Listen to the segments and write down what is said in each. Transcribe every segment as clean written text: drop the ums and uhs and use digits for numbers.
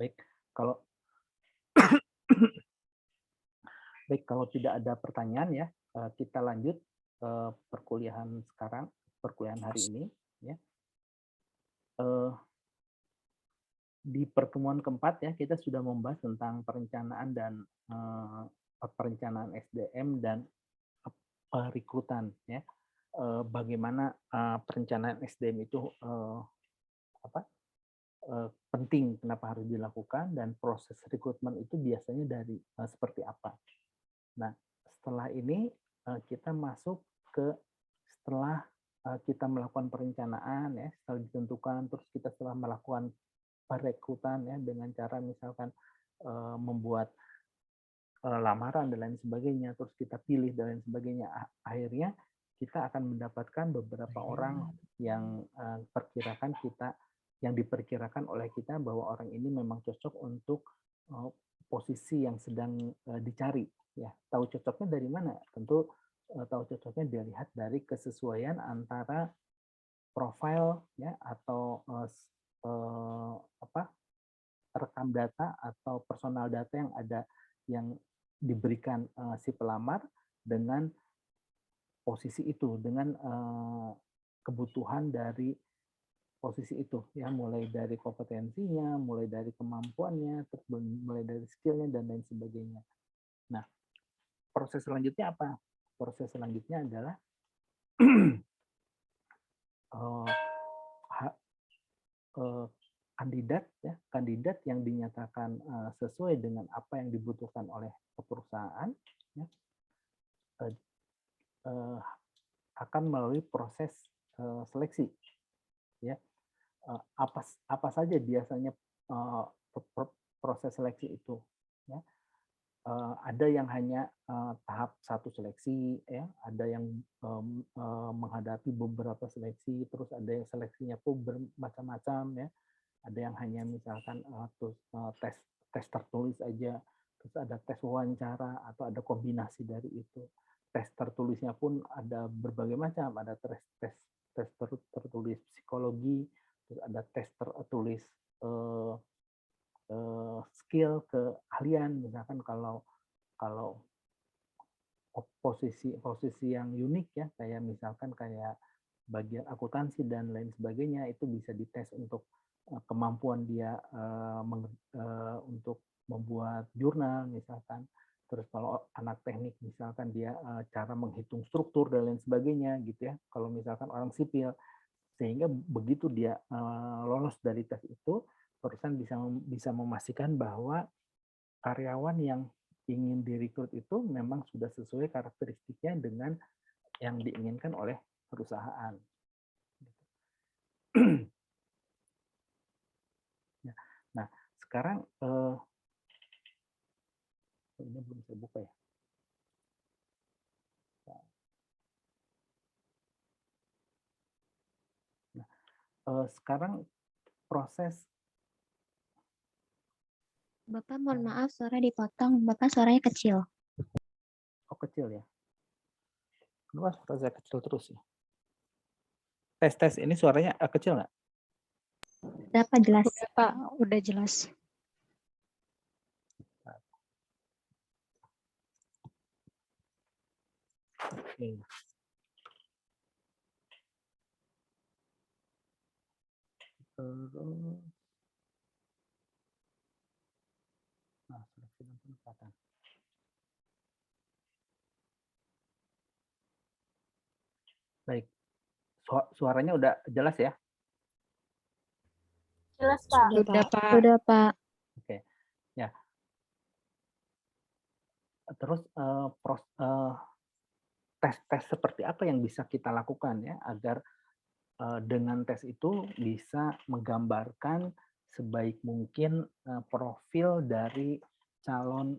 Baik, kalau baik kalau tidak ada pertanyaan ya, kita lanjut perkuliahan sekarang, perkuliahan hari ini ya. Eh, di pertemuan keempat ya kita sudah membahas tentang perencanaan dan perencanaan SDM dan perekrutan ya. Bagaimana perencanaan SDM itu apa penting, kenapa harus dilakukan, dan proses rekrutmen itu biasanya dari seperti apa. Nah, setelah ini kita masuk ke setelah kita melakukan perencanaan ya, setelah ditentukan, terus kita setelah melakukan perekrutan ya dengan cara misalkan membuat lamaran dan lain sebagainya, terus kita pilih dan lain sebagainya. Akhirnya kita akan mendapatkan beberapa orang yang yang diperkirakan oleh kita bahwa orang ini memang cocok untuk posisi yang sedang dicari. Ya, tahu cocoknya dari mana? Tentu tahu cocoknya dilihat dari kesesuaian antara profil ya atau apa rekam data atau personal data yang ada yang diberikan si pelamar dengan posisi itu, dengan kebutuhan dari posisi itu ya, mulai dari kompetensinya, mulai dari kemampuannya, mulai dari skillnya dan lain sebagainya. Nah, proses selanjutnya apa? Proses selanjutnya adalah kandidat ya, kandidat yang dinyatakan sesuai dengan apa yang dibutuhkan oleh perusahaan ya, akan melalui proses seleksi ya. Apa saja biasanya proses seleksi itu ya. Ada yang hanya tahap satu seleksi ya, ada yang menghadapi beberapa seleksi, terus ada yang seleksinya pun bermacam-macam ya, ada yang hanya misalkan tes tes tertulis aja, terus ada tes wawancara atau ada kombinasi dari itu. Tes tertulisnya pun ada berbagai macam, ada tes tertulis psikologi, terus ada tes tertulis skill keahlian, misalkan kalau kalau posisi yang unik ya, kayak misalkan kayak bagian akuntansi dan lain sebagainya, itu bisa dites untuk kemampuan dia untuk membuat jurnal misalkan. Terus kalau anak teknik misalkan dia cara menghitung struktur dan lain sebagainya gitu ya. Kalau misalkan orang sipil, sehingga begitu dia lolos dari tes itu, perusahaan bisa memastikan bahwa karyawan yang ingin direkrut itu memang sudah sesuai karakteristiknya dengan yang diinginkan oleh perusahaan. Nah, sekarang ini belum saya buka ya. Nah, sekarang proses. Bapak mohon maaf, suara dipotong. Bapak suaranya kecil. Oh, kecil ya. Kenapa suara saya kecil terus ya? Tes ini suaranya kecil nggak? Udah Pak, jelas. Udah Pak, udah jelas. Oke. Terus, nah, seleksi dan penempatan. Baik, suaranya udah jelas ya? Jelas Pak. Sudah Pak. Sudah Pak. Oke, ya. Terus tes-tes seperti apa yang bisa kita lakukan ya agar dengan tes itu bisa menggambarkan sebaik mungkin profil dari calon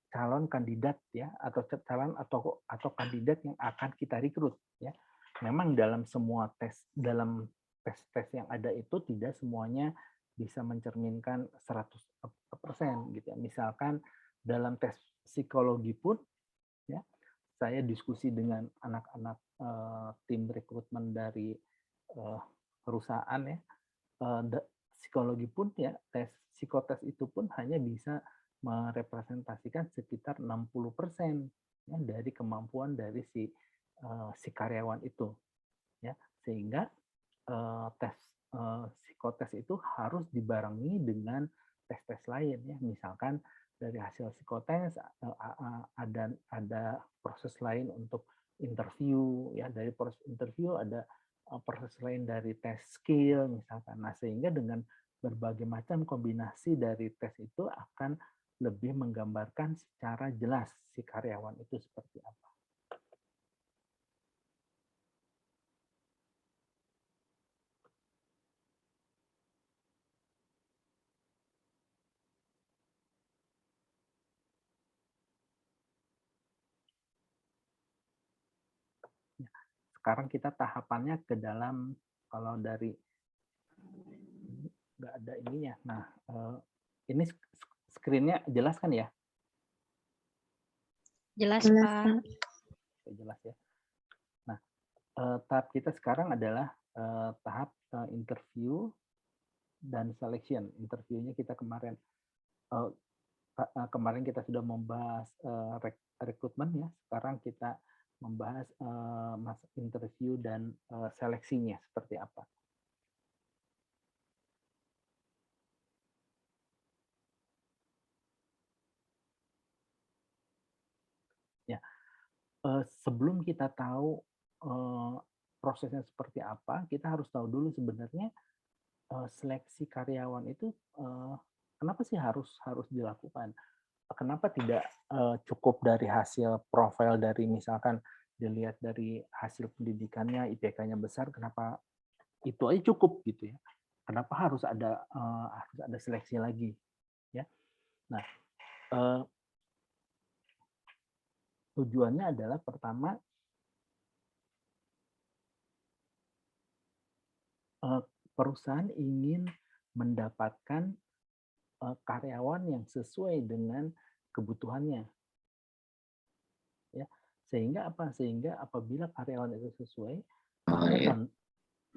calon kandidat ya, atau calon atau kandidat yang akan kita rekrut ya. Memang dalam semua dalam tes yang ada itu tidak semuanya bisa mencerminkan 100% gitu ya. Misalkan dalam tes psikologi pun ya, saya diskusi dengan anak-anak tim rekrutmen dari perusahaan ya, psikologi pun ya, psikotes itu pun hanya bisa merepresentasikan sekitar 60% ya, dari kemampuan dari si karyawan itu ya, sehingga psikotes itu harus dibarengi dengan tes-tes lain ya, misalkan dari hasil psikotes ada proses lain untuk interview ya, dari proses interview ada proses lain dari tes skill misalkan. Nah, sehingga dengan berbagai macam kombinasi dari tes itu akan lebih menggambarkan secara jelas si karyawan itu seperti apa. Sekarang kita tahapannya ke dalam, kalau dari nggak ada ininya. Nah, ini screen-nya jelas kan ya? Jelas, Jelas, Pak. Pak. Oke, jelas ya. Nah, tahap kita sekarang adalah tahap interview dan selection. Interviewnya kita kemarin kita sudah membahas rekrutmen ya. Sekarang kita membahas interview dan seleksinya seperti apa. Ya, sebelum kita tahu prosesnya seperti apa, kita harus tahu dulu sebenarnya seleksi karyawan itu kenapa sih harus dilakukan? Kenapa tidak cukup dari hasil profil, dari misalkan dilihat dari hasil pendidikannya, IPK-nya besar, kenapa itu aja cukup gitu ya? Kenapa harus ada seleksi lagi ya? Nah, tujuannya adalah pertama perusahaan ingin mendapatkan karyawan yang sesuai dengan kebutuhannya, ya. Sehingga apa? Sehingga apabila karyawan itu sesuai,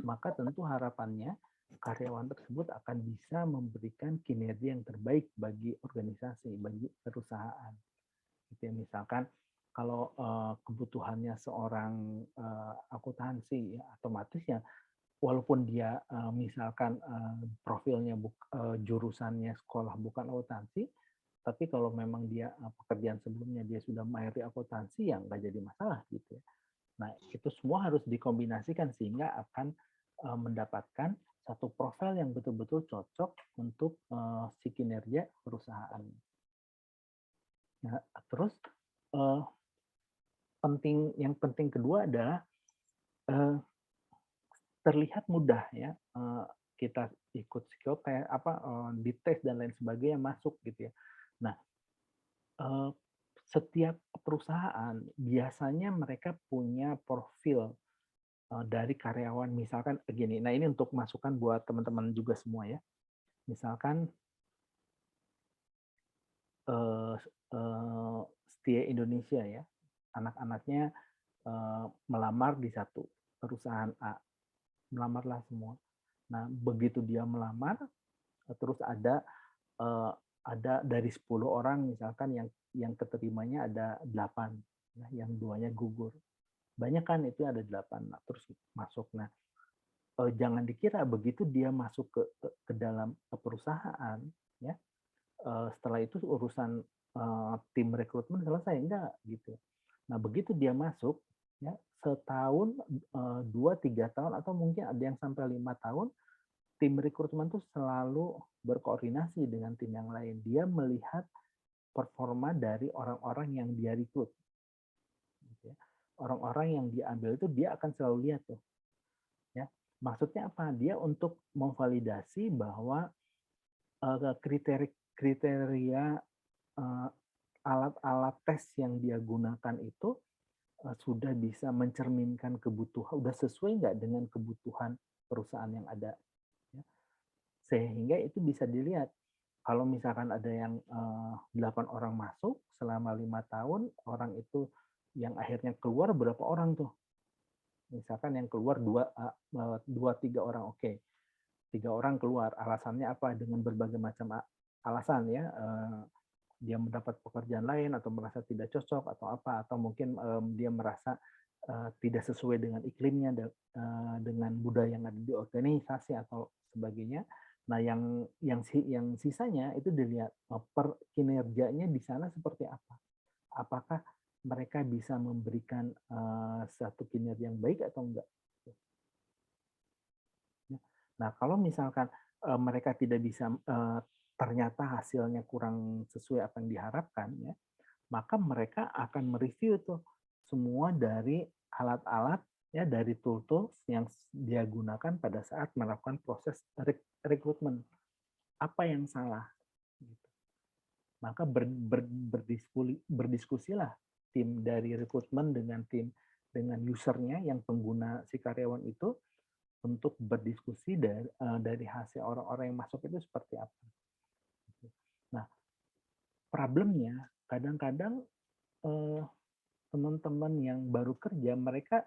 maka tentu harapannya karyawan tersebut akan bisa memberikan kinerja yang terbaik bagi organisasi, bagi perusahaan. Gitu ya. Misalkan kalau kebutuhannya seorang akuntansi, ya, otomatis ya walaupun dia misalkan profilnya jurusannya sekolah bukan akuntansi, tapi kalau memang dia pekerjaan sebelumnya dia sudah mahir di akuntansi, ya nggak jadi masalah gitu ya. Nah, itu semua harus dikombinasikan sehingga akan mendapatkan satu profil yang betul-betul cocok untuk si kinerja perusahaan. Nah, terus yang penting kedua adalah terlihat mudah ya, kita ikut psikotes dites dan lain sebagainya masuk gitu ya. Nah, setiap perusahaan biasanya mereka punya profil dari karyawan, misalkan begini. Nah, ini untuk masukan buat teman-teman juga semua ya. Misalkan Setia Indonesia ya, anak-anaknya melamar di satu perusahaan A, melamarlah semua. Nah, begitu dia melamar, terus ada dari 10 orang misalkan yang keterimanya ada 8, ya, yang 2-nya gugur. Banyak kan itu ada 8, nah, terus masuk. Nah, jangan dikira begitu dia masuk ke dalam perusahaan, ya, setelah itu urusan tim rekrutmen selesai, enggak gitu. Nah, begitu dia masuk, ya, setahun, 2-3 tahun, atau mungkin ada yang sampai 5 tahun, tim rekrutmen itu selalu berkoordinasi dengan tim yang lain. Dia melihat performa dari orang-orang yang dia rekrut. Gitu ya. Orang-orang yang diambil itu dia akan selalu lihat tuh. Ya. Maksudnya apa? Dia untuk memvalidasi bahwa kriteria alat-alat tes yang dia gunakan itu sudah bisa mencerminkan kebutuhan, udah sesuai nggak dengan kebutuhan perusahaan yang ada. Ya. Sehingga itu bisa dilihat. Kalau misalkan ada yang 8 orang masuk selama 5 tahun, orang itu yang akhirnya keluar berapa orang tuh? Misalkan yang keluar 2-3 orang, oke. 3 orang keluar, alasannya apa? Dengan berbagai macam alasan ya, dia mendapat pekerjaan lain atau merasa tidak cocok atau apa, atau mungkin dia merasa tidak sesuai dengan iklimnya, dengan budaya yang ada di organisasi atau sebagainya. Nah, yang sisanya itu dilihat kinerjanya di sana seperti apa. Apakah mereka bisa memberikan satu kinerja yang baik atau enggak. Nah, kalau misalkan mereka tidak bisa, ternyata hasilnya kurang sesuai apa yang diharapkan ya, maka mereka akan mereview tuh semua dari alat-alat ya, dari tool-tools yang dia gunakan pada saat melakukan proses rekrutmen. Apa yang salah? Gitu. Maka berdiskusilah tim dari rekrutmen dengan usernya yang pengguna si karyawan itu untuk berdiskusi dari hasil orang-orang yang masuk itu seperti apa. Nah, problemnya kadang-kadang teman-teman yang baru kerja mereka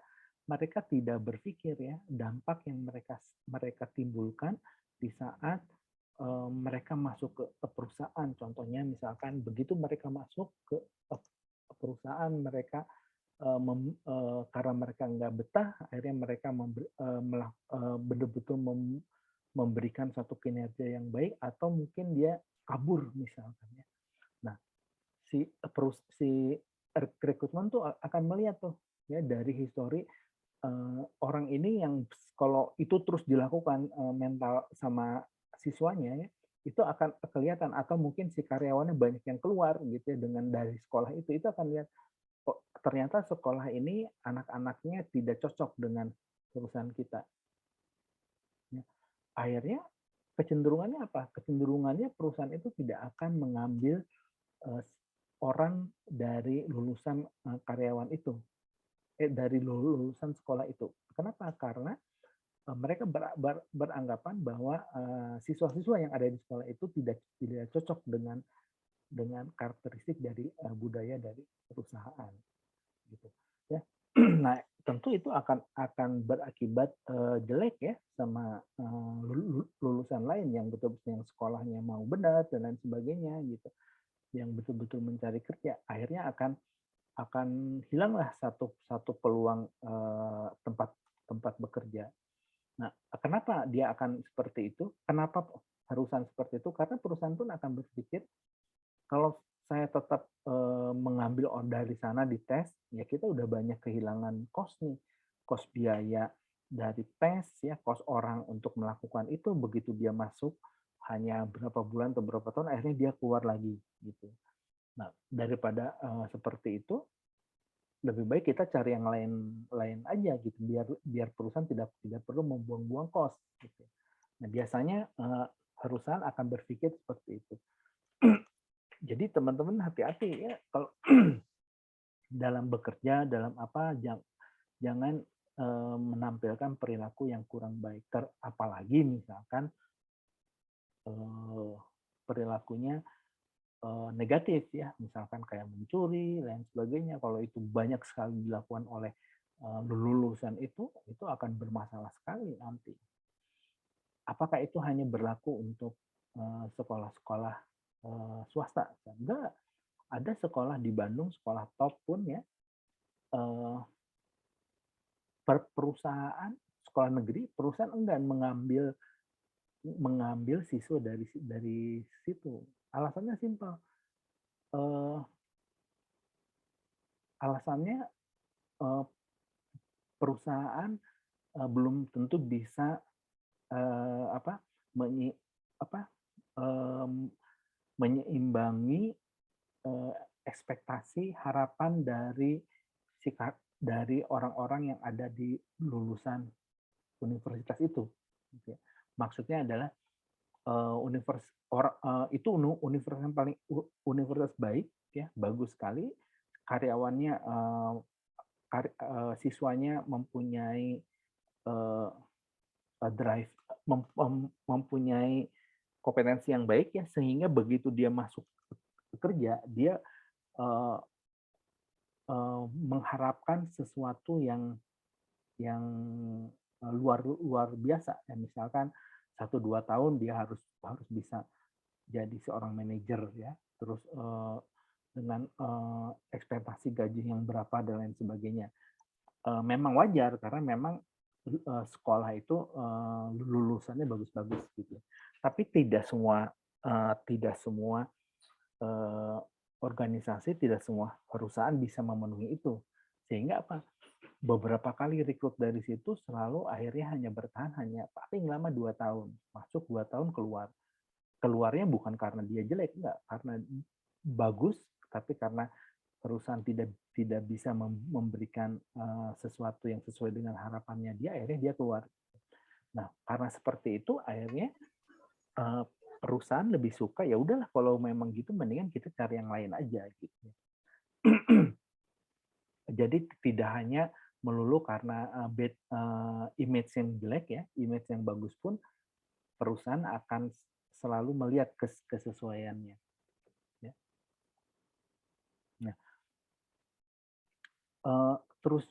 tidak berpikir ya dampak yang mereka timbulkan di saat mereka masuk ke perusahaan. Contohnya misalkan begitu mereka masuk ke perusahaan, mereka karena mereka nggak betah, akhirnya mereka betul-betul memberikan satu kinerja yang baik, atau mungkin dia kabur misalkan ya. Nah, si rekrutmen tuh akan melihat tuh ya dari histori orang ini yang kalau itu terus dilakukan mental sama siswanya ya, itu akan kelihatan, atau mungkin si karyawannya banyak yang keluar gitu ya dengan dari sekolah itu akan lihat, oh, ternyata sekolah ini anak-anaknya tidak cocok dengan perusahaan kita. Ya. Akhirnya kecenderungannya apa? Kecenderungannya perusahaan itu tidak akan mengambil orang dari lulusan karyawan itu, dari lulusan sekolah itu. Kenapa? Karena mereka beranggapan bahwa siswa-siswa yang ada di sekolah itu tidak cocok dengan karakteristik dari budaya dari perusahaan. Gitu ya. Nah, tentu itu akan berakibat jelek ya sama lulusan lain yang betul-betul yang sekolahnya mau benar dan lain sebagainya gitu, yang betul-betul mencari kerja. Akhirnya akan hilanglah satu peluang tempat bekerja. Nah, kenapa dia akan seperti itu? Kenapa harusan seperti itu? Karena perusahaan pun akan berpikir, kalau saya tetap mengambil dari sana di tes, ya kita udah banyak kehilangan cost nih, cost biaya dari tes ya, cost orang untuk melakukan itu, begitu dia masuk hanya berapa bulan atau berapa tahun, akhirnya dia keluar lagi gitu. Nah, daripada seperti itu, lebih baik kita cari yang lain aja gitu, biar perusahaan tidak perlu membuang-buang cost gitu. Nah, biasanya perusahaan akan berpikir seperti itu. Jadi teman-teman hati-hati ya kalau dalam bekerja, dalam apa, jangan menampilkan perilaku yang kurang baik. Apalagi misalkan perilakunya negatif ya, misalkan kayak mencuri, lain sebagainya. Kalau itu banyak sekali dilakukan oleh lulusan itu akan bermasalah sekali nanti. Apakah itu hanya berlaku untuk sekolah-sekolah swasta? Enggak. Ada sekolah di Bandung, sekolah top pun ya, perusahaan, sekolah negeri, perusahaan enggan mengambil siswa dari situ. Alasannya simpel. Alasannya perusahaan belum tentu bisa menyeimbangi ekspektasi harapan dari orang-orang yang ada di lulusan universitas itu. Maksudnya adalah itu universitas yang paling universitas baik ya, bagus sekali, karyawannya siswanya mempunyai drive, mempunyai kompetensi yang baik ya, sehingga begitu dia masuk kerja dia mengharapkan sesuatu yang luar biasa ya, misalkan 1-2 tahun dia harus harus bisa jadi seorang manajer ya, terus dengan ekspektasi gaji yang berapa dan lain sebagainya. Memang wajar karena memang sekolah itu lulusannya bagus-bagus gitu. Tapi tidak semua eh, organisasi, tidak semua perusahaan bisa memenuhi itu. Sehingga apa? Beberapa kali rekrut dari situ selalu akhirnya hanya bertahan hanya paling lama 2 tahun, masuk 2 tahun keluar. Keluarnya bukan karena dia jelek, enggak, karena bagus, tapi karena perusahaan tidak tidak bisa memberikan sesuatu yang sesuai dengan harapannya dia, akhirnya dia keluar. Nah, karena seperti itu akhirnya perusahaan lebih suka ya udahlah kalau memang gitu mendingan kita cari yang lain aja gitu. Jadi tidak hanya melulu karena image yang jelek ya, image yang bagus pun perusahaan akan selalu melihat kesesuaiannya. Ya. Nah, terus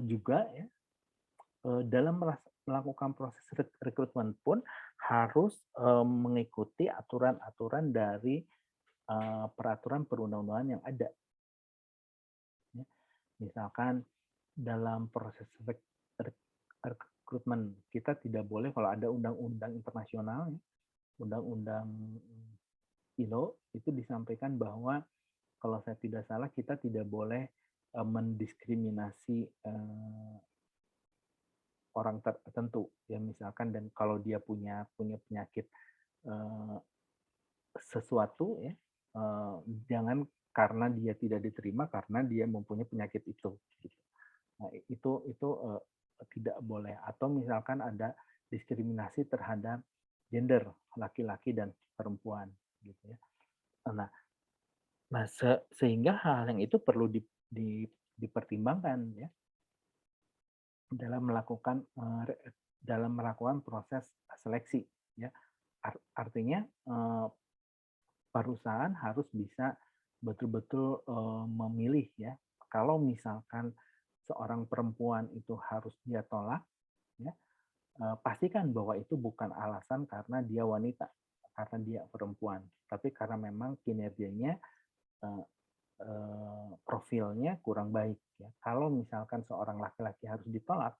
juga ya dalam melakukan proses rekrutmen pun harus mengikuti aturan-aturan dari peraturan perundang-undangan yang ada. Ya. Misalkan dalam proses rekrutmen kita tidak boleh kalau ada undang-undang internasional, undang-undang ILO itu disampaikan bahwa kalau saya tidak salah kita tidak boleh mendiskriminasi orang tertentu ya, misalkan, dan kalau dia punya penyakit sesuatu ya, jangan karena dia tidak diterima karena dia mempunyai penyakit itu gitu. Nah, itu tidak boleh. Atau misalkan ada diskriminasi terhadap gender laki-laki dan perempuan gitu ya. Nah, sehingga hal yang itu perlu dipertimbangkan ya dalam melakukan proses seleksi ya. Artinya perusahaan harus bisa betul-betul memilih ya. Kalau misalkan seorang perempuan itu harus dia tolak ya, pastikan bahwa itu bukan alasan karena dia wanita, karena dia perempuan, tapi karena memang kinerjanya profilnya kurang baik ya. Kalau misalkan seorang laki-laki harus ditolak,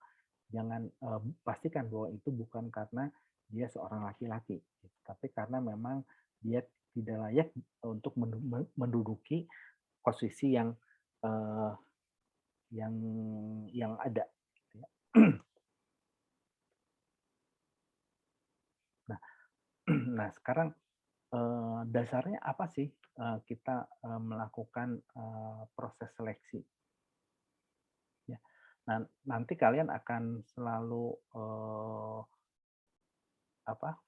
jangan pastikan bahwa itu bukan karena dia seorang laki-laki, tapi karena memang dia tidak layak untuk menduduki posisi uh, yang yang ada. Nah, nah sekarang dasarnya apa sih kita melakukan proses seleksi? Ya, nah, nanti kalian akan selalu apa?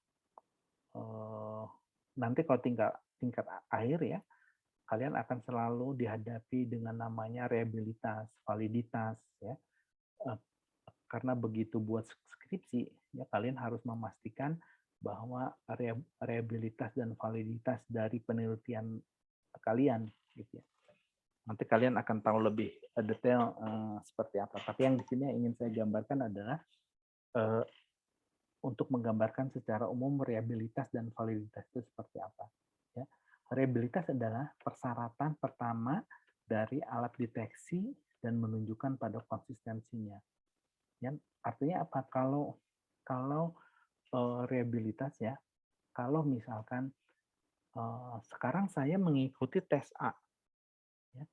Nanti kalau tingkat akhir ya, kalian akan selalu dihadapi dengan namanya reliabilitas, validitas ya. Karena begitu buat skripsi ya kalian harus memastikan bahwa reliabilitas dan validitas dari penelitian kalian gitu ya. Nanti kalian akan tahu lebih detail seperti apa. Tapi yang di sini yang ingin saya gambarkan adalah untuk menggambarkan secara umum reliabilitas dan validitas itu seperti apa. Ya. Reliabilitas adalah persyaratan pertama dari alat deteksi dan menunjukkan pada konsistensinya. Ya, artinya apa? Kalau reliabilitas ya, kalau misalkan sekarang saya mengikuti tes A, ya,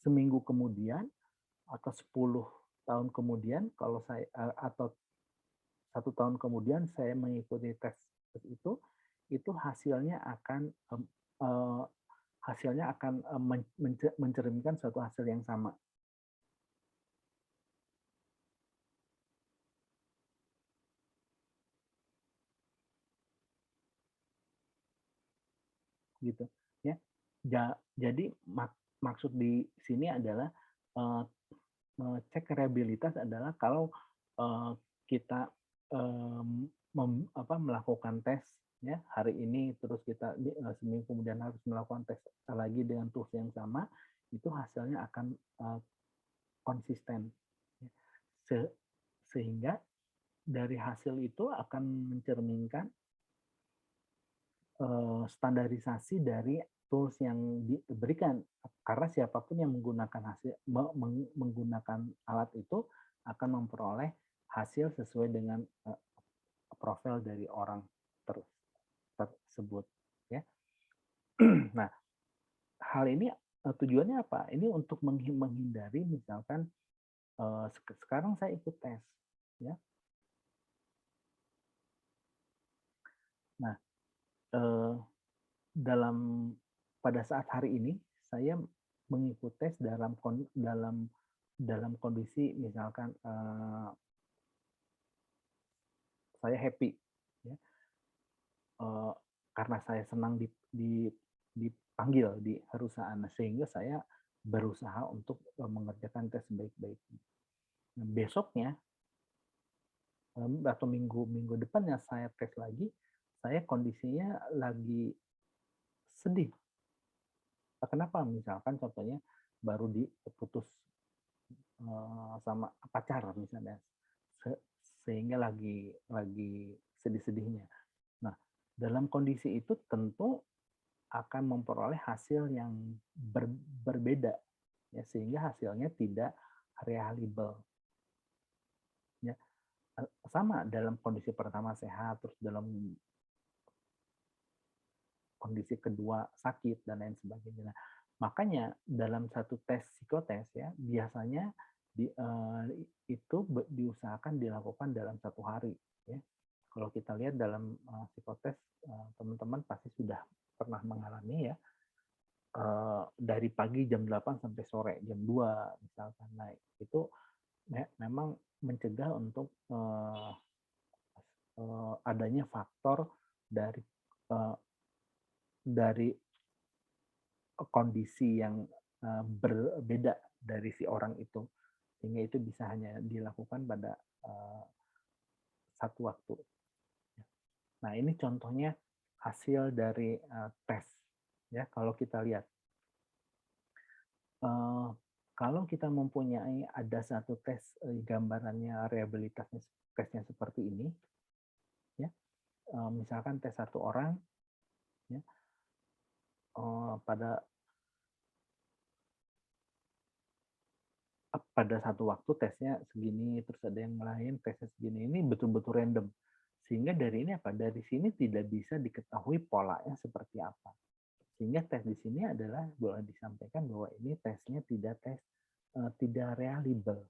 seminggu kemudian atau 10 tahun kemudian kalau saya atau 1 tahun kemudian saya mengikuti tes itu hasilnya akan mencerminkan suatu hasil yang sama. Gitu ya. Jadi maksud di sini adalah cek reliabilitas adalah kalau kita melakukan tes ya hari ini, terus kita seminggu kemudian harus melakukan tes lagi dengan tools yang sama, itu hasilnya akan konsisten. Sehingga dari hasil itu akan mencerminkan standarisasi dari tools yang diberikan. Karena siapapun yang menggunakan alat itu akan memperoleh hasil sesuai dengan profil dari orang tersebut. Ya. Nah, hal ini tujuannya apa? Ini untuk menghindari misalkan sekarang saya ikut tes, ya. Nah, pada saat hari ini saya mengikuti tes dalam kondisi misalkan saya happy, ya. Karena saya senang dipanggil di perusahaan, sehingga saya berusaha untuk mengerjakan tes sebaik-baiknya. Nah, besoknya atau minggu depannya saya tes lagi, saya kondisinya lagi sedih. Kenapa? Misalkan contohnya baru diputus sama pacar misalnya, sehingga lagi sedih-sedihnya. Nah, dalam kondisi itu tentu akan memperoleh hasil yang berbeda, ya, sehingga hasilnya tidak reliable. Ya, sama dalam kondisi pertama sehat, terus dalam kondisi kedua sakit dan lain sebagainya. Nah, makanya dalam satu tes psikotes, ya, biasanya itu diusahakan dilakukan dalam 1 hari, ya. Kalau kita lihat dalam psikotes, teman-teman pasti sudah pernah mengalami, ya, dari pagi jam 8 sampai sore jam 2 misalkan. Nah, itu memang mencegah untuk adanya faktor dari dari kondisi yang berbeda dari si orang itu, sehingga itu bisa hanya dilakukan pada satu waktu. Nah, ini contohnya hasil dari tes, ya. Kalau kita lihat, kalau kita mempunyai ada satu tes gambarannya reliabilitasnya tesnya seperti ini, ya. Misalkan tes satu orang, ya, pada satu waktu tesnya segini, terus ada yang lain tesnya segini, ini betul-betul random. Sehingga dari ini apa? Dari sini tidak bisa diketahui polanya seperti apa. Sehingga tes di sini adalah boleh disampaikan bahwa ini tesnya tidak reliable.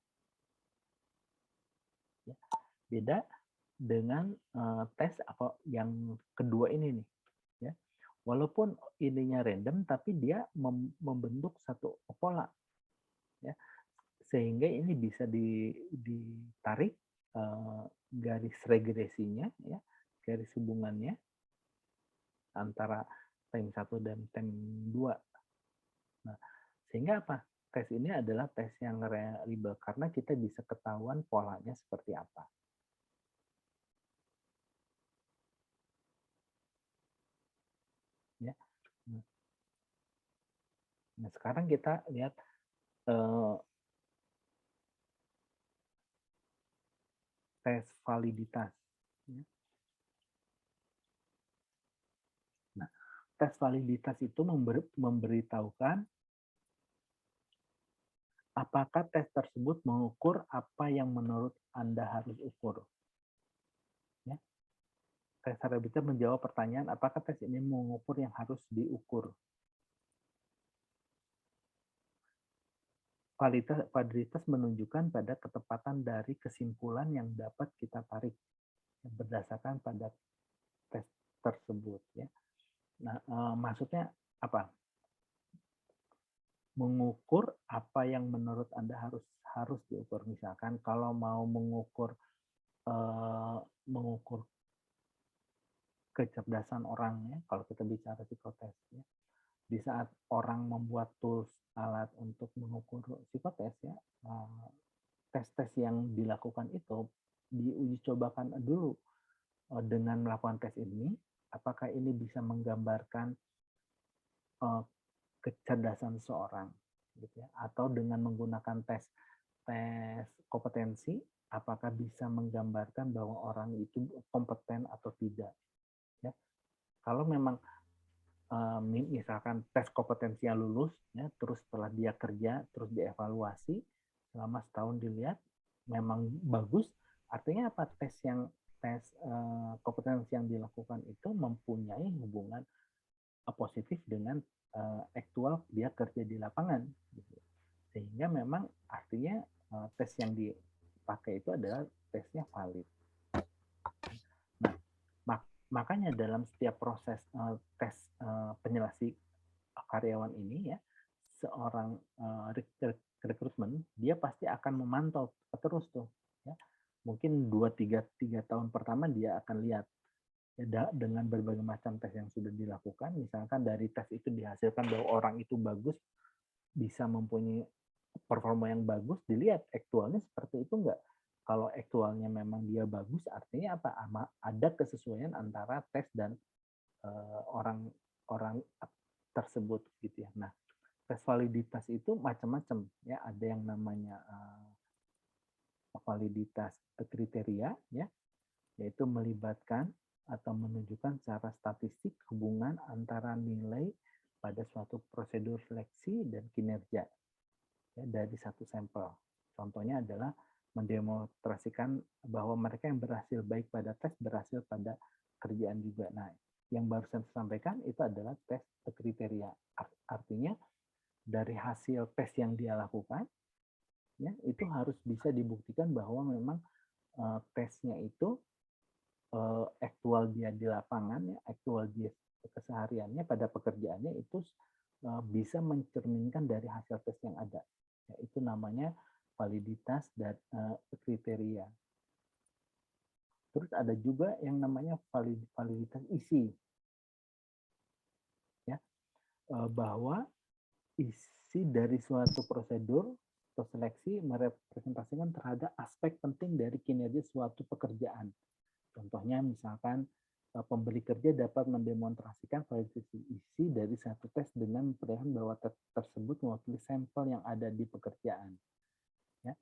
Ya. Beda dengan tes yang kedua ini nih. Ya. Walaupun ininya random, tapi dia membentuk satu pola. Ya. Sehingga ini bisa ditarik garis regresinya, ya, garis hubungannya antara tem 1 dan tem 2. Nah, sehingga apa? Tes ini adalah tes yang reliable karena kita bisa ketahuan polanya seperti apa. Ya. Nah, sekarang kita lihat tes validitas. Ya. Nah, tes validitas itu memberitahukan apakah tes tersebut mengukur apa yang menurut Anda harus ukur. Ya. Tes validitas menjawab pertanyaan apakah tes ini mengukur yang harus diukur. Validitas menunjukkan pada ketepatan dari kesimpulan yang dapat kita tarik berdasarkan pada tes tersebut. Ya. Nah, maksudnya apa? Mengukur apa yang menurut Anda harus diukur. Misalkan kalau mau mengukur kecerdasan orang, ya, kalau kita bicara psikotes, ya, di saat orang membuat tools alat untuk mengukur psikotes, ya, tes-tes yang dilakukan itu diuji cobakan dulu dengan melakukan tes ini, apakah ini bisa menggambarkan kecerdasan seorang, gitu ya, atau dengan menggunakan tes kompetensi, apakah bisa menggambarkan bahwa orang itu kompeten atau tidak. Ya, kalau memang misalkan tes kompetensinya lulus, ya, terus setelah dia kerja, terus dievaluasi selama setahun dilihat memang bagus, artinya apa? Tes kompetensi yang dilakukan itu mempunyai hubungan positif dengan aktual dia kerja di lapangan, gitu. Sehingga memang artinya tes yang dipakai itu adalah tesnya valid. Nah, makanya dalam setiap proses tes penyelesai karyawan ini, ya, seorang rekrutmen dia pasti akan memantau terus tuh, ya. Mungkin 2-3 tahun pertama dia akan lihat, ya, dengan berbagai macam tes yang sudah dilakukan. Misalkan dari tes itu dihasilkan bahwa orang itu bagus, bisa mempunyai performa yang bagus, dilihat aktualnya seperti itu enggak. Kalau aktualnya memang dia bagus, artinya apa? Ada kesesuaian antara tes dan orang tersebut, gitu ya. Nah, tes validitas itu macam-macam, ya. Ada yang namanya validitas kriteria, ya, yaitu melibatkan atau menunjukkan secara statistik hubungan antara nilai pada suatu prosedur seleksi dan kinerja, ya, dari satu sampel. Contohnya adalah mendemonstrasikan bahwa mereka yang berhasil baik pada tes berhasil pada kerjaan juga. Nah, yang barusan saya sampaikan itu adalah tes kriteria. Artinya dari hasil tes yang dia lakukan, ya, itu harus bisa dibuktikan bahwa memang tesnya itu aktual dia di lapangan, ya, aktual dia kesehariannya pada pekerjaannya itu bisa mencerminkan dari hasil tes yang ada. Ya, itu namanya validitas dan kriteria. Terus ada juga yang namanya validitas isi, ya, bahwa isi dari suatu prosedur atau seleksi merepresentasikan terhadap aspek penting dari kinerja suatu pekerjaan. Contohnya misalkan pemberi kerja dapat mendemonstrasikan validitas isi dari satu tes dengan memperlihatkan bahwa tes tersebut mewakili sampel yang ada di pekerjaan. Ya.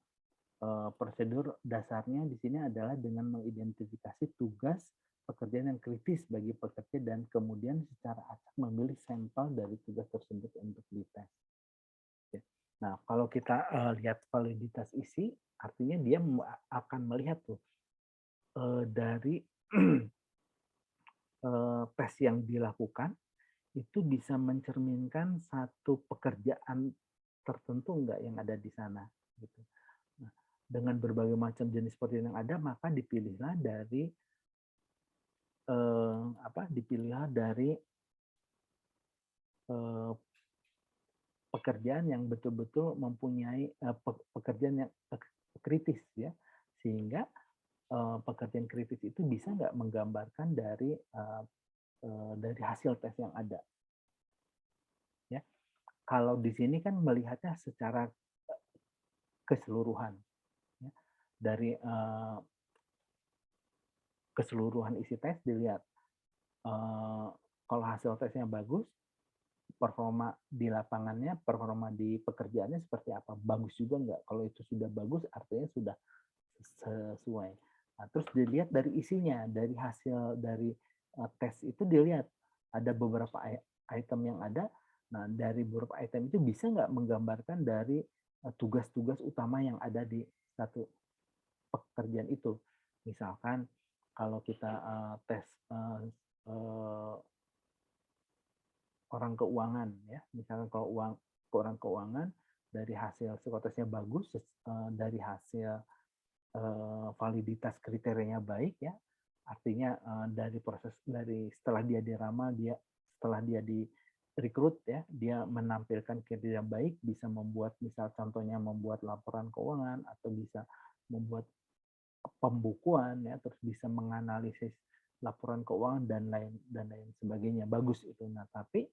Prosedur dasarnya di sini adalah dengan mengidentifikasi tugas pekerjaan yang kritis bagi pekerja dan kemudian secara acak memilih sampel dari tugas tersebut untuk dites. Ya. Nah, kalau kita lihat validitas isi, artinya dia akan melihat tuh dari tes yang dilakukan itu bisa mencerminkan satu pekerjaan tertentu enggak yang ada di sana, gitu. Nah, dengan berbagai macam jenis pekerjaan yang ada, maka dipilihlah dari pekerjaan yang betul-betul mempunyai pekerjaan yang kritis, ya, sehingga pekerjaan kritis itu bisa nggak menggambarkan dari hasil tes yang ada, ya. Kalau di sini kan melihatnya secara keseluruhan, ya. Dari keseluruhan isi tes dilihat, kalau hasil tesnya bagus, performa di lapangannya, performa di pekerjaannya seperti apa, bagus juga nggak? Kalau itu sudah bagus, artinya sudah sesuai. Nah, terus dilihat dari isinya, dari hasil dari tes itu dilihat ada beberapa item yang ada. Nah, dari beberapa item itu bisa nggak menggambarkan dari tugas-tugas utama yang ada di satu pekerjaan itu. Misalkan kalau kita tes orang keuangan, ya, misalkan kalau orang keuangan dari hasil psikotesnya bagus, dari hasil validitas kriterianya baik, ya, artinya dari setelah dia diramal, setelah dia direkrut, ya, dia menampilkan kinerja baik, bisa membuat misal contohnya membuat laporan keuangan atau bisa membuat pembukuan, ya, terus bisa menganalisis laporan keuangan dan lain sebagainya, bagus itu. Nah, tapi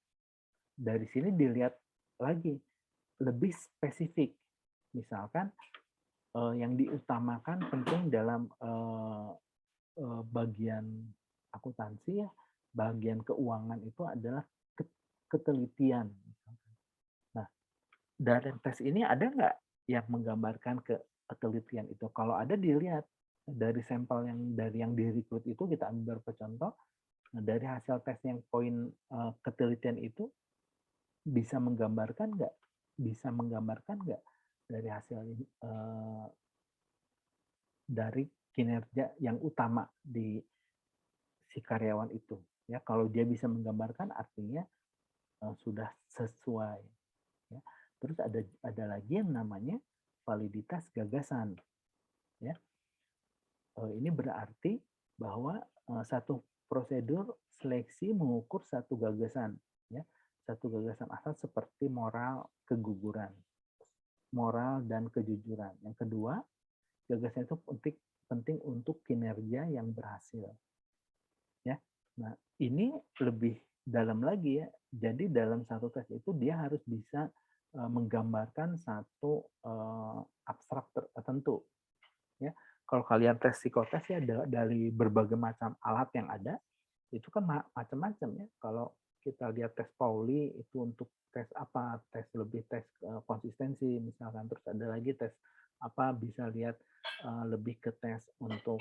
dari sini dilihat lagi lebih spesifik, misalkan yang diutamakan penting dalam bagian akuntansi, ya, bagian keuangan itu adalah ketelitian. Nah, dari tes ini ada nggak yang menggambarkan ketelitian itu. Kalau ada dilihat dari sampel yang direkrut itu, kita ambil beberapa contoh. Nah, dari hasil tes yang poin ketelitian itu bisa menggambarkan nggak dari hasil dari kinerja yang utama di si karyawan itu. Ya, kalau dia bisa menggambarkan artinya sudah sesuai. Ya. Terus ada lagi yang namanya validitas gagasan. Ya. Ini berarti bahwa satu prosedur seleksi mengukur satu gagasan. Ya. Satu gagasan asal seperti moral keguguran, moral dan kejujuran. Yang kedua, gagasan itu penting untuk kinerja yang berhasil. Ya. Nah, ini lebih dalam lagi ya. Jadi dalam satu tes itu dia harus bisa menggambarkan satu abstrak tertentu. Ya. Kalau kalian tes psikotes ya dari berbagai macam alat yang ada, itu kan macam-macam ya. Kalau kita lihat tes Pauli itu untuk tes apa? Tes konsistensi misalkan. Terus ada lagi tes apa? Bisa lihat lebih ke tes untuk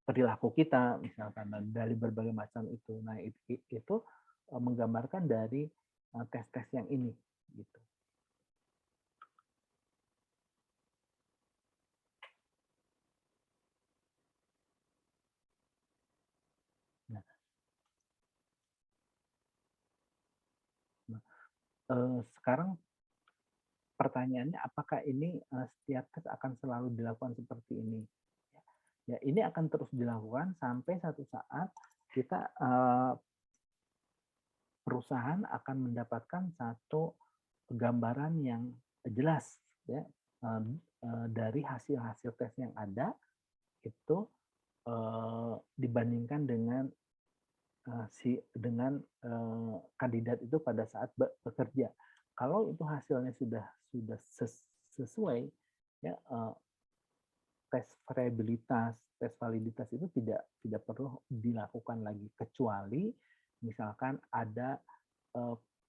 perilaku kita misalkan dari berbagai macam itu. Nah, itu menggambarkan dari tes-tes yang ini gitu. Sekarang pertanyaannya, apakah ini setiap tes akan selalu dilakukan seperti ini? Ya, ini akan terus dilakukan sampai satu saat kita perusahaan akan mendapatkan satu gambaran yang jelas ya dari hasil-hasil tes yang ada itu dibandingkan dengan kandidat itu pada saat bekerja. Kalau itu hasilnya sudah sesuai, ya tes variabilitas, tes validitas itu tidak perlu dilakukan lagi kecuali misalkan ada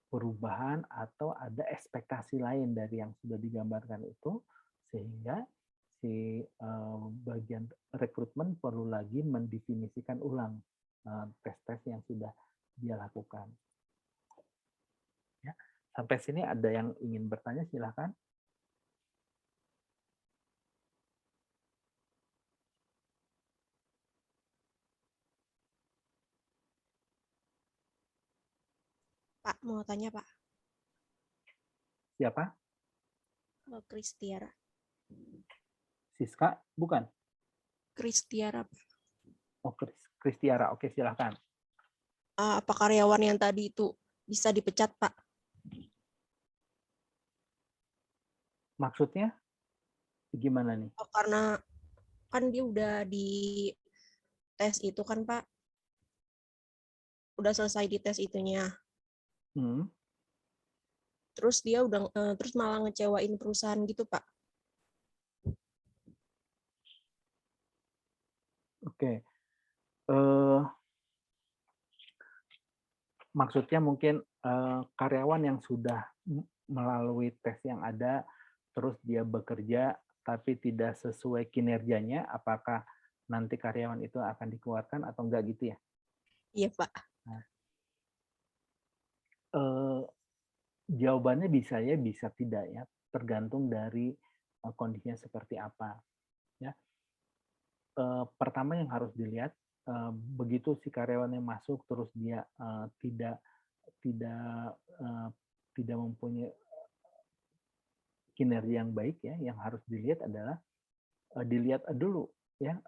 perubahan atau ada ekspektasi lain dari yang sudah digambarkan itu sehingga si bagian rekrutmen perlu lagi mendefinisikan ulang tes-tes yang sudah dia lakukan. Ya. Sampai sini ada yang ingin bertanya, silakan. Pak, mau tanya Pak. Siapa? Kristiara. Siska? Bukan? Kristiara. Oh, Kristiara. Oke, silakan. Apa karyawan yang tadi itu bisa dipecat, Pak? Maksudnya gimana nih? Karena kan dia udah di tes itu kan, Pak. Udah selesai di tes itunya. Terus dia terus malah ngecewain perusahaan gitu, Pak. Oke. Maksudnya mungkin karyawan yang sudah melalui tes yang ada, terus dia bekerja tapi tidak sesuai kinerjanya, apakah nanti karyawan itu akan dikeluarkan atau enggak gitu ya? Iya, Pak. Nah, jawabannya bisa ya, bisa tidak ya, tergantung dari kondisinya seperti apa. Ya, pertama yang harus dilihat begitu si karyawannya masuk terus dia tidak mempunyai kinerja yang baik ya, yang harus dilihat adalah dilihat dulu ya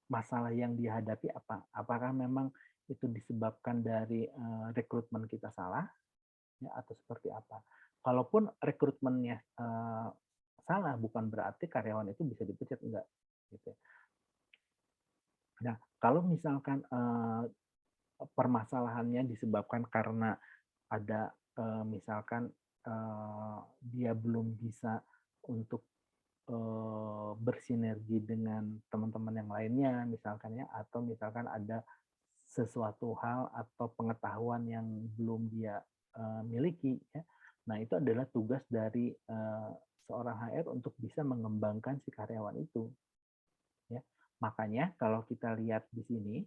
masalah yang dihadapi apa. Apakah memang itu disebabkan dari rekrutmen kita salah ya atau seperti apa. Kalaupun rekrutmennya salah bukan berarti karyawan itu bisa dipecat, enggak gitu. Nah, kalau misalkan permasalahannya disebabkan karena ada misalkan dia belum bisa untuk bersinergi dengan teman-teman yang lainnya misalkan ya, atau misalkan ada sesuatu hal atau pengetahuan yang belum dia miliki ya. Nah, itu adalah tugas dari seorang HR untuk bisa mengembangkan si karyawan itu. Ya, makanya kalau kita lihat di sini,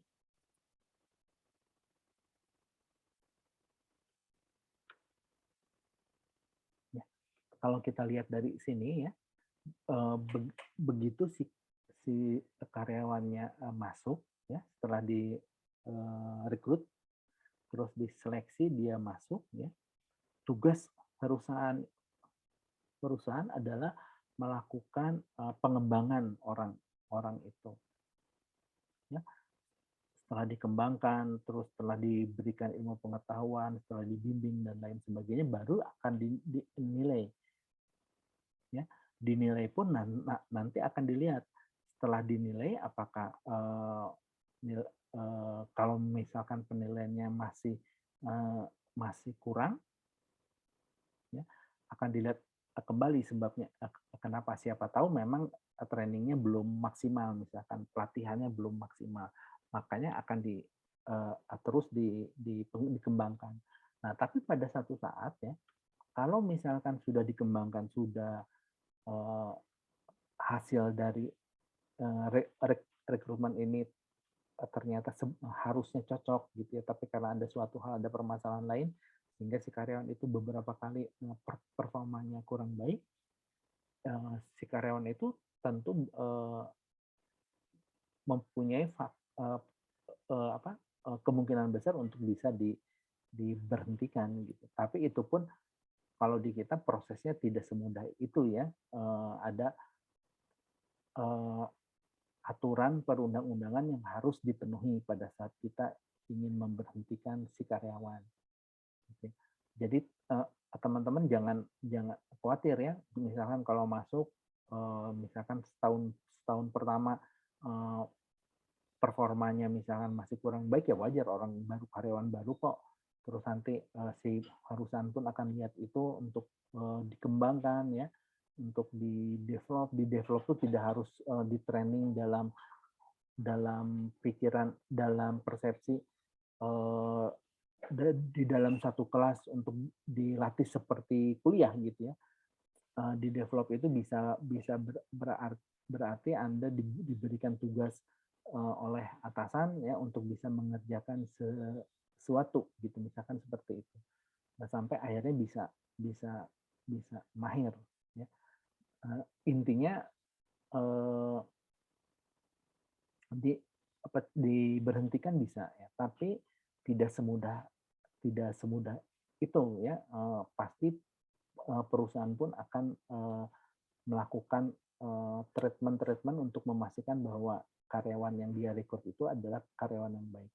ya, kalau kita lihat dari sini ya, begitu si karyawannya masuk, ya setelah di rekrut, terus diseleksi dia masuk, ya tugas perusahaan adalah melakukan pengembangan orang itu. Ya, setelah dikembangkan, terus setelah diberikan ilmu pengetahuan, setelah dibimbing dan lain sebagainya, baru akan dinilai. Ya, dinilai pun nanti akan dilihat setelah dinilai apakah kalau misalkan penilaiannya masih kurang, ya akan dilihat kembali sebabnya kenapa, siapa tahu memang trainingnya belum maksimal, misalkan pelatihannya belum maksimal, makanya akan terus dikembangkan. Nah, tapi pada satu saat ya, kalau misalkan sudah dikembangkan, sudah hasil dari rekrutmen ini ternyata harusnya cocok gitu ya, tapi karena ada suatu hal, ada permasalahan lain, sehingga si karyawan itu beberapa kali performanya kurang baik, si karyawan itu tentu mempunyai kemungkinan besar untuk bisa diberhentikan gitu. Tapi itu pun kalau di kita prosesnya tidak semudah itu ya, ada aturan perundang-undangan yang harus dipenuhi pada saat kita ingin memberhentikan si karyawan. Jadi teman-teman jangan khawatir ya, misalkan kalau masuk, misalkan setahun pertama performanya misalkan masih kurang baik, ya wajar, orang baru, karyawan baru kok. Terus nanti si perusahaan pun akan lihat itu untuk dikembangkan ya, untuk di-develop itu tidak harus di-training dalam pikiran, dalam persepsi di dalam satu kelas untuk dilatih seperti kuliah gitu ya. Di-develop itu bisa berarti Anda diberikan tugas oleh atasan ya untuk bisa mengerjakan sesuatu gitu, misalkan seperti itu. Nah, sampai akhirnya bisa mahir ya. Intinya diberhentikan bisa ya, tapi tidak semudah itu ya. Pasti perusahaan pun akan melakukan treatment untuk memastikan bahwa karyawan yang dia rekrut itu adalah karyawan yang baik.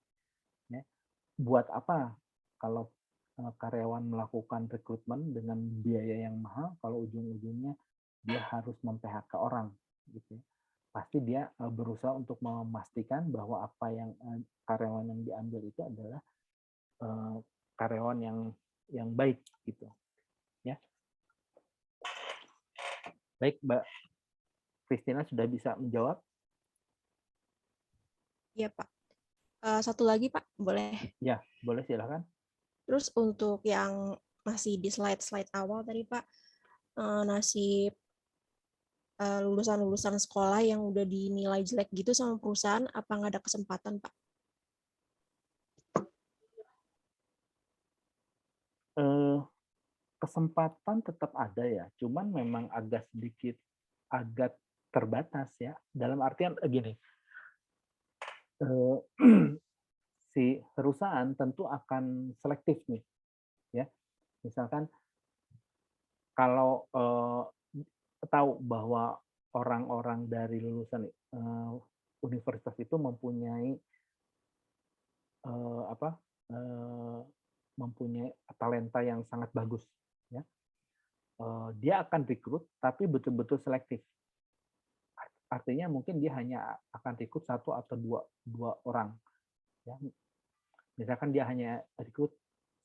Ya. Buat apa kalau karyawan melakukan rekrutmen dengan biaya yang mahal kalau ujung-ujungnya dia harus mem-PHK orang gitu ya. Pasti dia berusaha untuk memastikan bahwa apa yang karyawan yang diambil itu adalah karyawan yang baik gitu ya. Baik, Mbak Christina sudah bisa menjawab? Iya, Pak. Satu lagi, Pak, boleh? Ya, boleh, silakan. Terus untuk yang masih di slide awal tadi, Pak, nasib lulusan-lulusan sekolah yang udah dinilai jelek gitu sama perusahaan, apa nggak ada kesempatan, Pak? Kesempatan tetap ada ya, cuman memang agak terbatas ya. Dalam artian gini, si perusahaan tentu akan selektif nih, ya. Misalkan kalau tahu bahwa orang-orang dari lulusan universitas itu mempunyai mempunyai talenta yang sangat bagus, ya. Dia akan rekrut, tapi betul-betul selektif. Artinya mungkin dia hanya akan rekrut satu atau dua orang. Ya. Misalkan dia hanya rekrut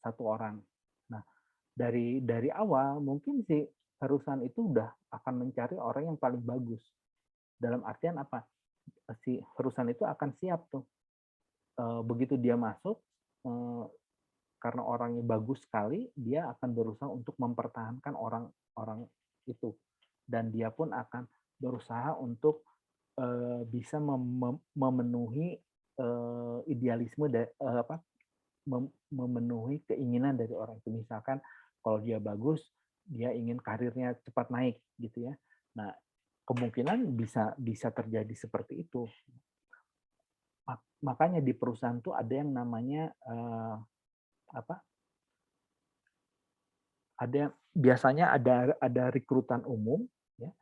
satu orang. Nah, dari awal mungkin si perusahaan itu udah akan mencari orang yang paling bagus. Dalam artian apa? Si perusahaan itu akan siap tuh. Begitu dia masuk, karena orangnya bagus sekali, dia akan berusaha untuk mempertahankan orang-orang itu. dan dia pun akan berusaha untuk bisa memenuhi idealisme memenuhi keinginan dari orang itu. Misalkan kalau dia bagus, dia ingin karirnya cepat naik gitu ya. Nah, kemungkinan bisa terjadi seperti itu. Makanya di perusahaan tuh ada yang namanya biasanya ada rekrutan umum, ya,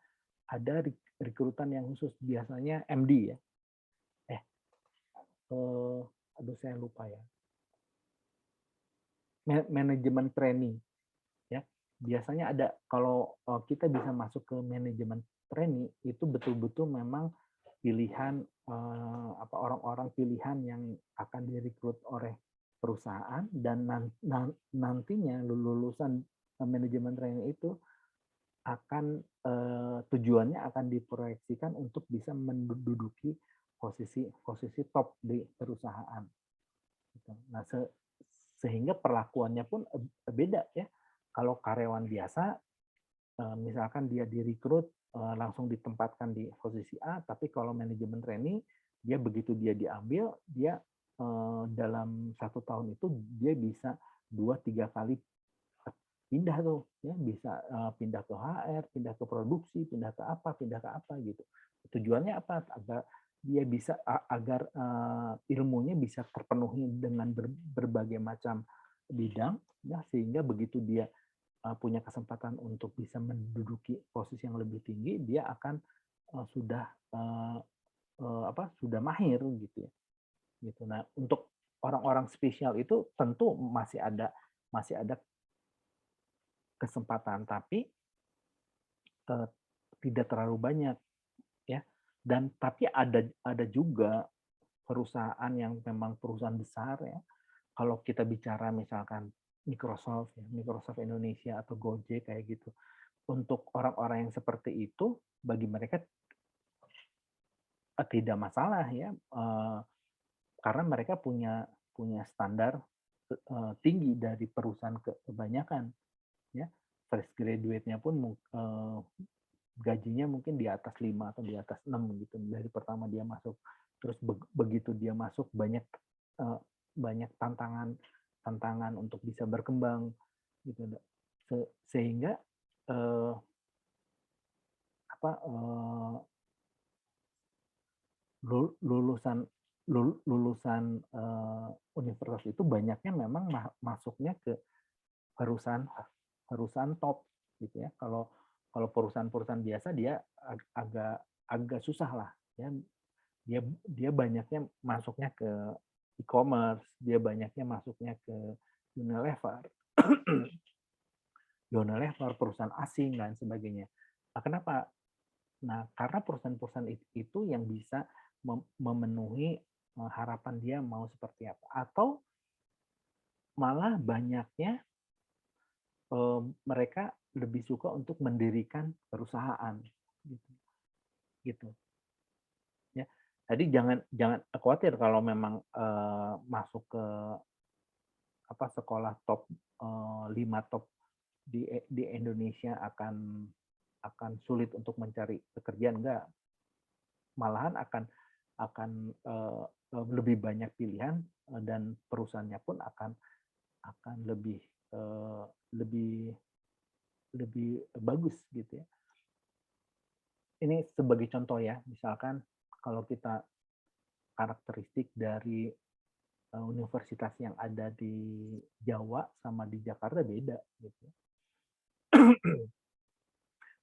ada rekrutan yang khusus, biasanya MD ya. Aduh saya lupa ya. Manajemen training, ya. Biasanya ada, kalau kita bisa masuk ke manajemen training itu betul-betul memang pilihan orang-orang pilihan yang akan direkrut oleh perusahaan, dan nantinya lulusan manajemen training itu akan tujuannya akan diproyeksikan untuk bisa menduduki posisi top di perusahaan. Nah, sehingga perlakuannya pun beda ya. Kalau karyawan biasa, misalkan dia direkrut langsung ditempatkan di posisi A, tapi kalau manajemen training, dia begitu dia diambil, dia dalam 1 tahun itu dia bisa 2-3 kali pindah tuh, ya, bisa pindah ke HR, pindah ke produksi, pindah ke apa gitu. Tujuannya apa? Agar dia bisa agar ilmunya bisa terpenuhi dengan berbagai macam bidang, ya, sehingga begitu dia punya kesempatan untuk bisa menduduki posisi yang lebih tinggi, dia akan sudah mahir gitu ya. Gitu. Nah, untuk orang-orang spesial itu tentu masih ada kesempatan, tapi tidak terlalu banyak ya. Dan tapi ada juga perusahaan yang memang perusahaan besar ya. Kalau kita bicara misalkan Microsoft ya, Microsoft Indonesia atau Gojek kayak gitu. Untuk orang-orang yang seperti itu, bagi mereka tidak masalah ya, karena mereka punya standar tinggi dari perusahaan kebanyakan ya. Fresh graduate-nya pun gajinya mungkin di atas 5 atau di atas 6 gitu dari pertama dia masuk. Terus begitu dia masuk banyak tantangan untuk bisa berkembang gitu. Sehingga lulusan universitas itu banyaknya memang masuknya ke perusahaan top gitu ya. Kalau perusahaan-perusahaan biasa dia agak susah lah ya. Dia banyaknya masuknya ke e-commerce, dia banyaknya masuknya ke Unilever, perusahaan asing dan sebagainya. Nah, kenapa? Nah, karena perusahaan-perusahaan itu yang bisa memenuhi harapan dia mau seperti apa. Atau malah banyaknya mereka lebih suka untuk mendirikan perusahaan gitu. Ya. Jadi jangan khawatir kalau memang masuk ke sekolah top 5 top di Indonesia akan sulit untuk mencari pekerjaan, enggak. Malahan akan lebih banyak pilihan, dan perusahaannya pun akan lebih bagus gitu ya. Ini sebagai contoh ya, misalkan kalau kita karakteristik dari universitas yang ada di Jawa sama di Jakarta beda gitu.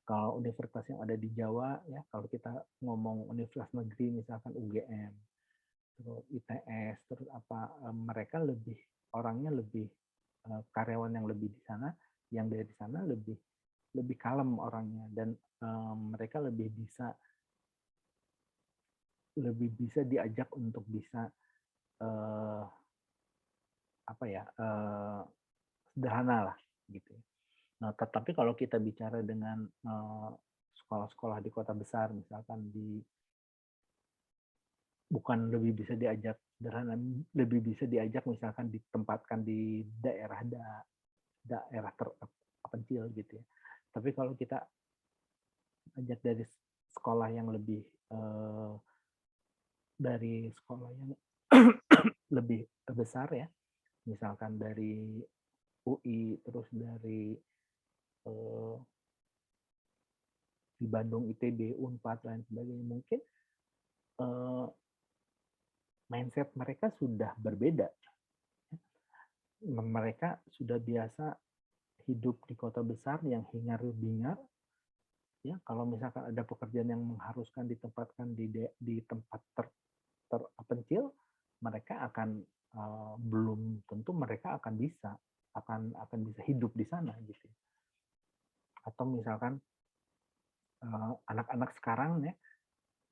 Kalau universitas yang ada di Jawa ya, kalau kita ngomong universitas negeri misalkan UGM, terus ITS, terus mereka orangnya lebih karyawan yang lebih di sana, yang dari sana lebih kalem orangnya, dan mereka lebih bisa diajak untuk bisa sederhana lah gitu. Nah, tetapi kalau kita bicara dengan sekolah-sekolah di kota besar, misalkan bukan lebih bisa diajak sederhana, lebih bisa diajak misalkan ditempatkan di daerah terpencil gitu ya. Tapi kalau kita ajak dari sekolah yang lebih dari sekolah yang lebih besar ya, misalkan dari UI, terus dari di Bandung ITB, Unpad, lain sebagainya, mungkin mindset mereka sudah berbeda. Mereka sudah biasa hidup di kota besar yang hingar-bingar. Ya, kalau misalkan ada pekerjaan yang mengharuskan ditempatkan di tempat terpencil, mereka akan belum tentu mereka akan bisa hidup di sana gitu. Atau misalkan anak-anak sekarang ya,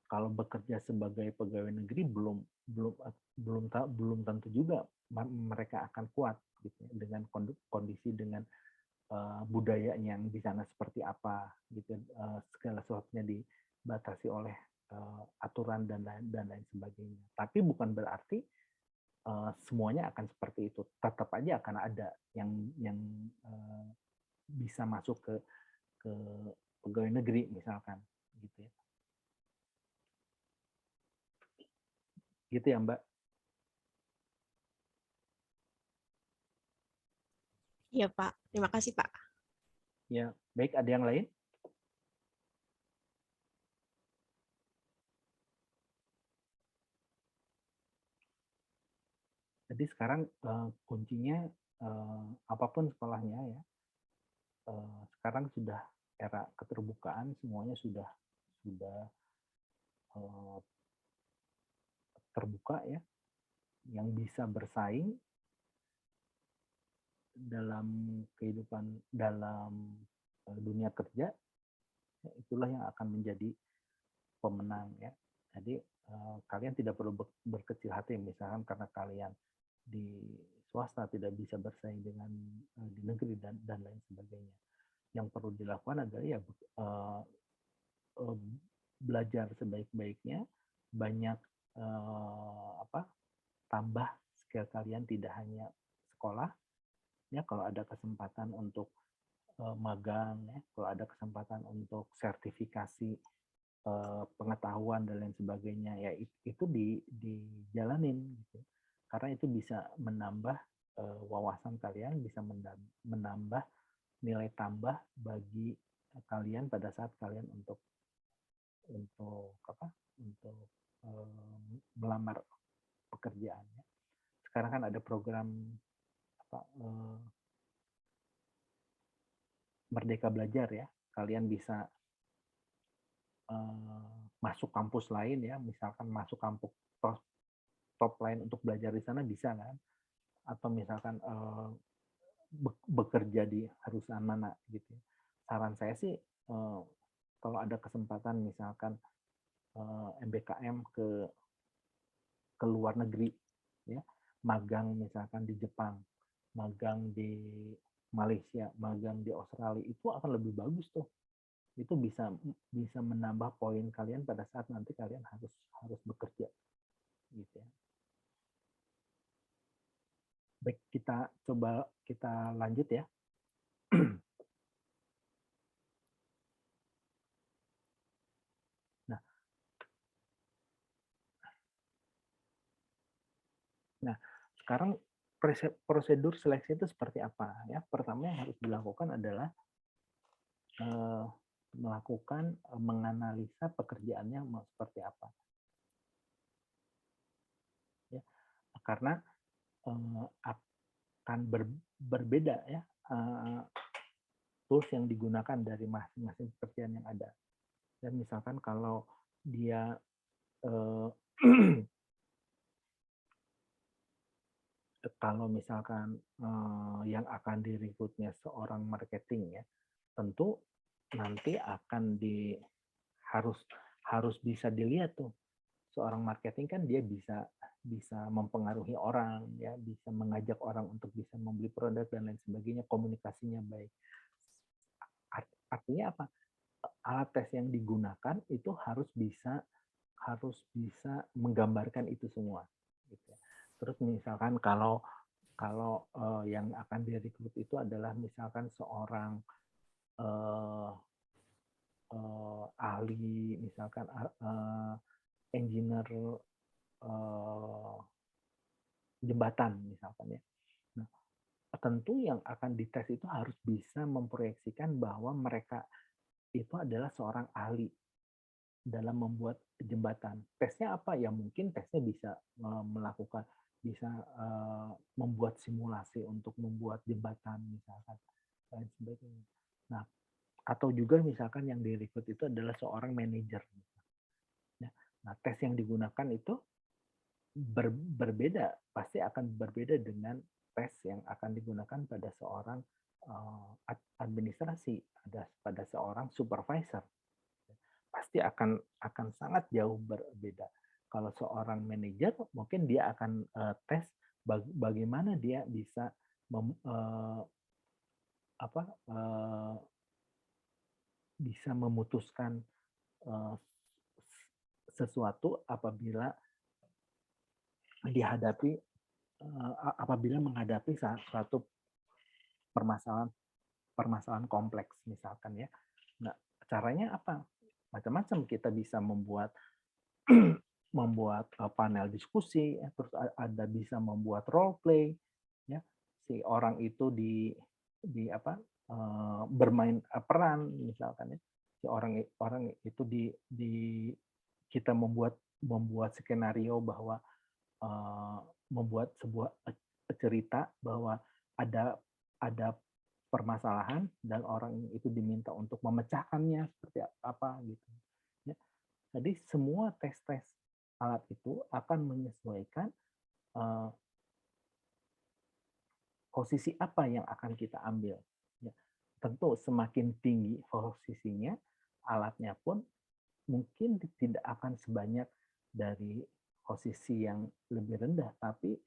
kalau bekerja sebagai pegawai negeri belum tentu juga mereka akan kuat gitu, dengan kondisi dengan budaya yang di sana seperti apa gitu, segala sesuatunya dibatasi oleh aturan dan lain sebagainya. Tapi bukan berarti semuanya akan seperti itu. Tetap aja akan ada yang bisa masuk ke pegawai negeri misalkan gitu ya. Gitu ya, Mbak. Iya, Pak. Terima kasih, Pak. Ya, baik, ada yang lain? Jadi sekarang kuncinya apapun sekolahnya ya, sekarang sudah era keterbukaan, semuanya sudah terbuka ya, yang bisa bersaing dalam kehidupan dalam dunia kerja, itulah yang akan menjadi pemenang ya. Jadi kalian tidak perlu berkecil hati misalkan karena kalian di swasta tidak bisa bersaing dengan di negeri dan lain sebagainya. Yang perlu dilakukan adalah ya belajar sebaik-baiknya, banyak tambah skill kalian, tidak hanya sekolah ya, kalau ada kesempatan untuk magang ya, kalau ada kesempatan untuk sertifikasi pengetahuan dan lain sebagainya ya, itu dijalanin gitu. Karena itu bisa menambah wawasan kalian, bisa menambah nilai tambah bagi kalian pada saat kalian untuk melamar pekerjaan. Sekarang kan ada program Merdeka Belajar ya, kalian bisa masuk kampus lain ya, misalkan masuk kampus top lain untuk belajar di sana bisa kan, atau misalkan bekerja di perusahaan mana gitu. Saran saya sih kalau ada kesempatan misalkan MBKM ke luar negeri ya, magang misalkan di Jepang, magang di Malaysia, magang di Australia, itu akan lebih bagus tuh. Itu bisa menambah poin kalian pada saat nanti kalian harus bekerja gitu ya. Baik, kita lanjut ya. Nah, sekarang prosedur seleksi itu seperti apa ya? Pertama yang harus dilakukan adalah menganalisa pekerjaannya mau seperti apa. Ya, karena akan berbeda ya tools yang digunakan dari masing-masing pekerjaan yang ada. Dan misalkan kalau dia kalau misalkan yang akan direkrutnya seorang marketing ya, tentu nanti akan harus bisa dilihat tuh, seorang marketing kan dia bisa mempengaruhi orang ya, bisa mengajak orang untuk bisa membeli produk dan lain sebagainya, komunikasinya baik. Artinya apa? Alat tes yang digunakan itu harus bisa menggambarkan itu semua gitu. Terus misalkan kalau yang akan direkrut itu adalah misalkan seorang ahli misalkan engineer jembatan misalkan ya. Nah, tentu yang akan dites itu harus bisa memproyeksikan bahwa mereka itu adalah seorang ahli dalam membuat jembatan. Tesnya apa? Ya mungkin tesnya bisa bisa membuat simulasi untuk membuat jembatan misalkan dan sebagainya. Nah, atau juga misalkan yang direkrut itu adalah seorang manajer. Ya. Nah, tes yang digunakan itu berbeda, pasti akan berbeda dengan tes yang akan digunakan pada seorang administrasi, pada seorang supervisor. Pasti akan sangat jauh berbeda. Kalau seorang manajer, mungkin dia akan tes bagaimana dia bisa bisa memutuskan sesuatu apabila menghadapi suatu permasalahan kompleks misalkan ya. Nah, caranya apa? Macam-macam, kita bisa membuat panel diskusi, terus ada bisa membuat role play, ya. Si orang itu bermain peran misalkan ya. Si orang itu kita membuat skenario bahwa membuat sebuah cerita bahwa ada permasalahan dan orang itu diminta untuk memecahkannya seperti apa gitu. Ya. Jadi semua tes-tes alat itu akan menyesuaikan posisi apa yang akan kita ambil. Ya. Tentu semakin tinggi posisinya, alatnya pun mungkin tidak akan sebanyak dari posisi yang lebih rendah, tapi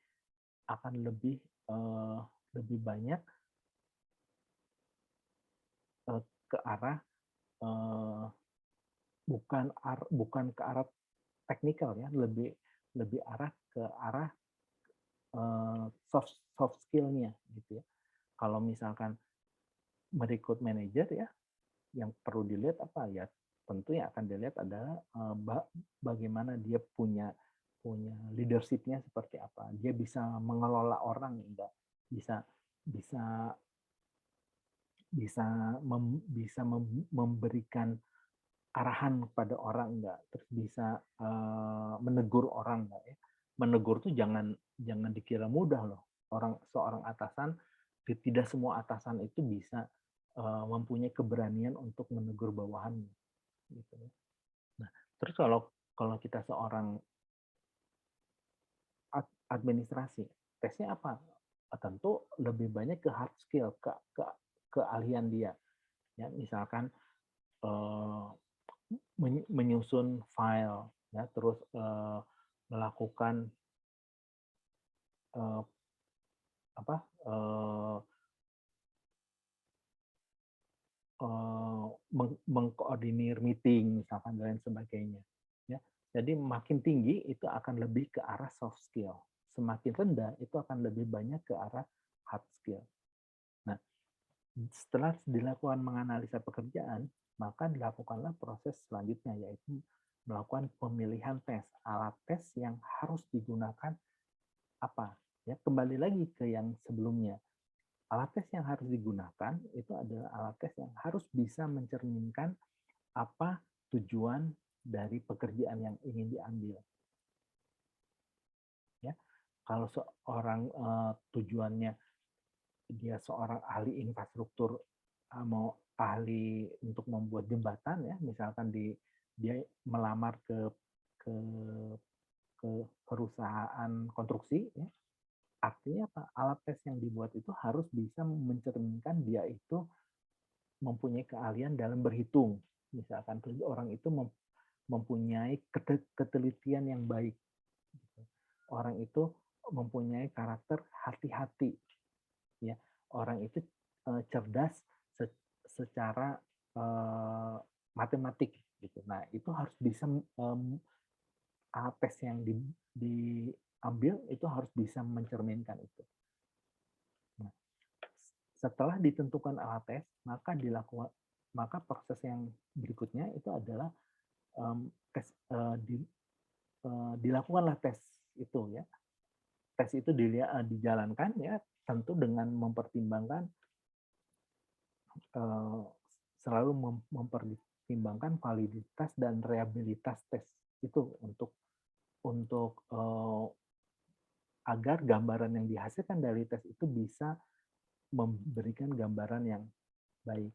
akan lebih banyak ke arah bukan ke arah teknikal ya, lebih arah ke arah soft skill-nya gitu ya. Kalau misalkan merekrut manajer ya, yang perlu dilihat apa ya? Tentu yang akan dilihat adalah bagaimana dia punya leadership-nya seperti apa. Dia bisa mengelola orang enggak? Bisa memberikan arahan kepada orang enggak? Terus bisa menegur orang enggak ya? Menegur tuh jangan dikira mudah loh. Seorang atasan, tidak semua atasan itu bisa mempunyai keberanian untuk menegur bawahannya gitu. Nah, terus kalau kita seorang administrasi, tesnya apa? Tentu lebih banyak ke hard skill, ke keahlian dia. Ya, misalkan menyusun file, ya, terus melakukan mengkoordinir meeting misalkan dan lain sebagainya. Ya, jadi makin tinggi itu akan lebih ke arah soft skill, semakin rendah itu akan lebih banyak ke arah hard skill. Nah, setelah dilakukan menganalisa pekerjaan, maka dilakukanlah proses selanjutnya, yaitu melakukan pemilihan tes, alat tes yang harus digunakan apa. Ya, kembali lagi ke yang sebelumnya. Alat tes yang harus digunakan itu adalah alat tes yang harus bisa mencerminkan apa tujuan dari pekerjaan yang ingin diambil. Ya, kalau seorang tujuannya dia seorang ahli infrastruktur, mau ahli untuk membuat jembatan ya, misalkan dia melamar ke perusahaan konstruksi ya, artinya apa? Alat tes yang dibuat itu harus bisa mencerminkan dia itu mempunyai keahlian dalam berhitung. Misalkan orang itu mempunyai ketelitian yang baik. Orang itu mempunyai karakter hati-hati. Ya, orang itu cerdas secara matematik. Gitu. Nah, itu harus bisa alat tes yang diambil itu harus bisa mencerminkan itu. Nah, setelah ditentukan alat tes, maka maka proses yang berikutnya itu adalah tes dilakukanlah tes itu ya. Tes itu dijalankan ya tentu dengan mempertimbangkan selalu mempertimbangkan validitas dan reliabilitas tes itu untuk agar gambaran yang dihasilkan dari tes itu bisa memberikan gambaran yang baik.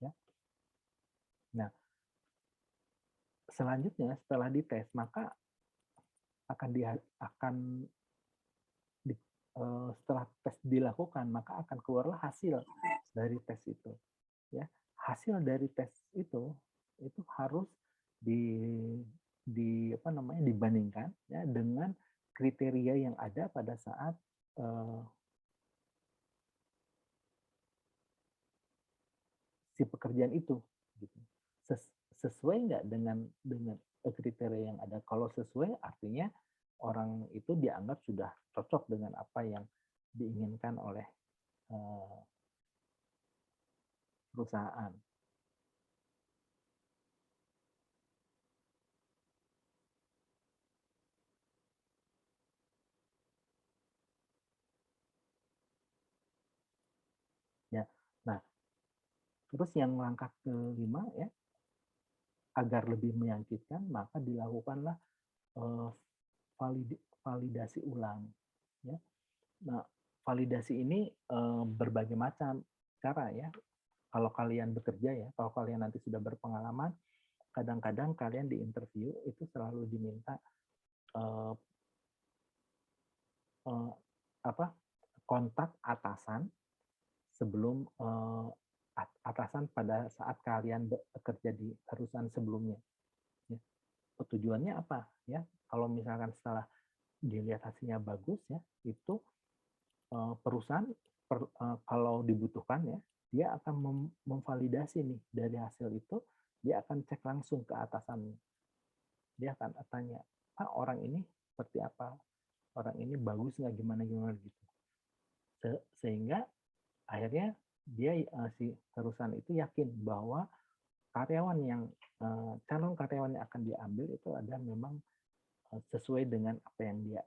Ya. Nah, selanjutnya setelah dites maka setelah tes dilakukan maka akan keluarlah hasil dari tes itu. Ya, hasil dari tes itu harus dibandingkan ya dengan kriteria yang ada pada saat si pekerjaan itu gitu. Sesuai nggak dengan kriteria yang ada. Kalau sesuai artinya orang itu dianggap sudah cocok dengan apa yang diinginkan oleh perusahaan. Ya. Nah, terus yang langkah kelima ya, agar lebih meyakinkan maka dilakukanlah validasi ulang. Ya. Nah, validasi ini berbagai macam cara ya. Kalau kalian bekerja ya, kalau kalian nanti sudah berpengalaman, kadang-kadang kalian di interview itu selalu diminta kontak atasan sebelum atasan pada saat kalian bekerja di perusahaan sebelumnya. Ya. Tujuannya apa? Ya, kalau misalkan setelah dilihat hasilnya bagus ya, itu perusahaan kalau dibutuhkan ya, dia akan memvalidasi nih dari hasil itu, dia akan cek langsung ke atasannya. Dia akan tanya, Pak, orang ini seperti apa? Orang ini bagus nggak, gimana gitu. Sehingga akhirnya dia si perusahaan itu yakin bahwa karyawan yang calon karyawan yang akan diambil itu ada memang sesuai dengan apa yang dia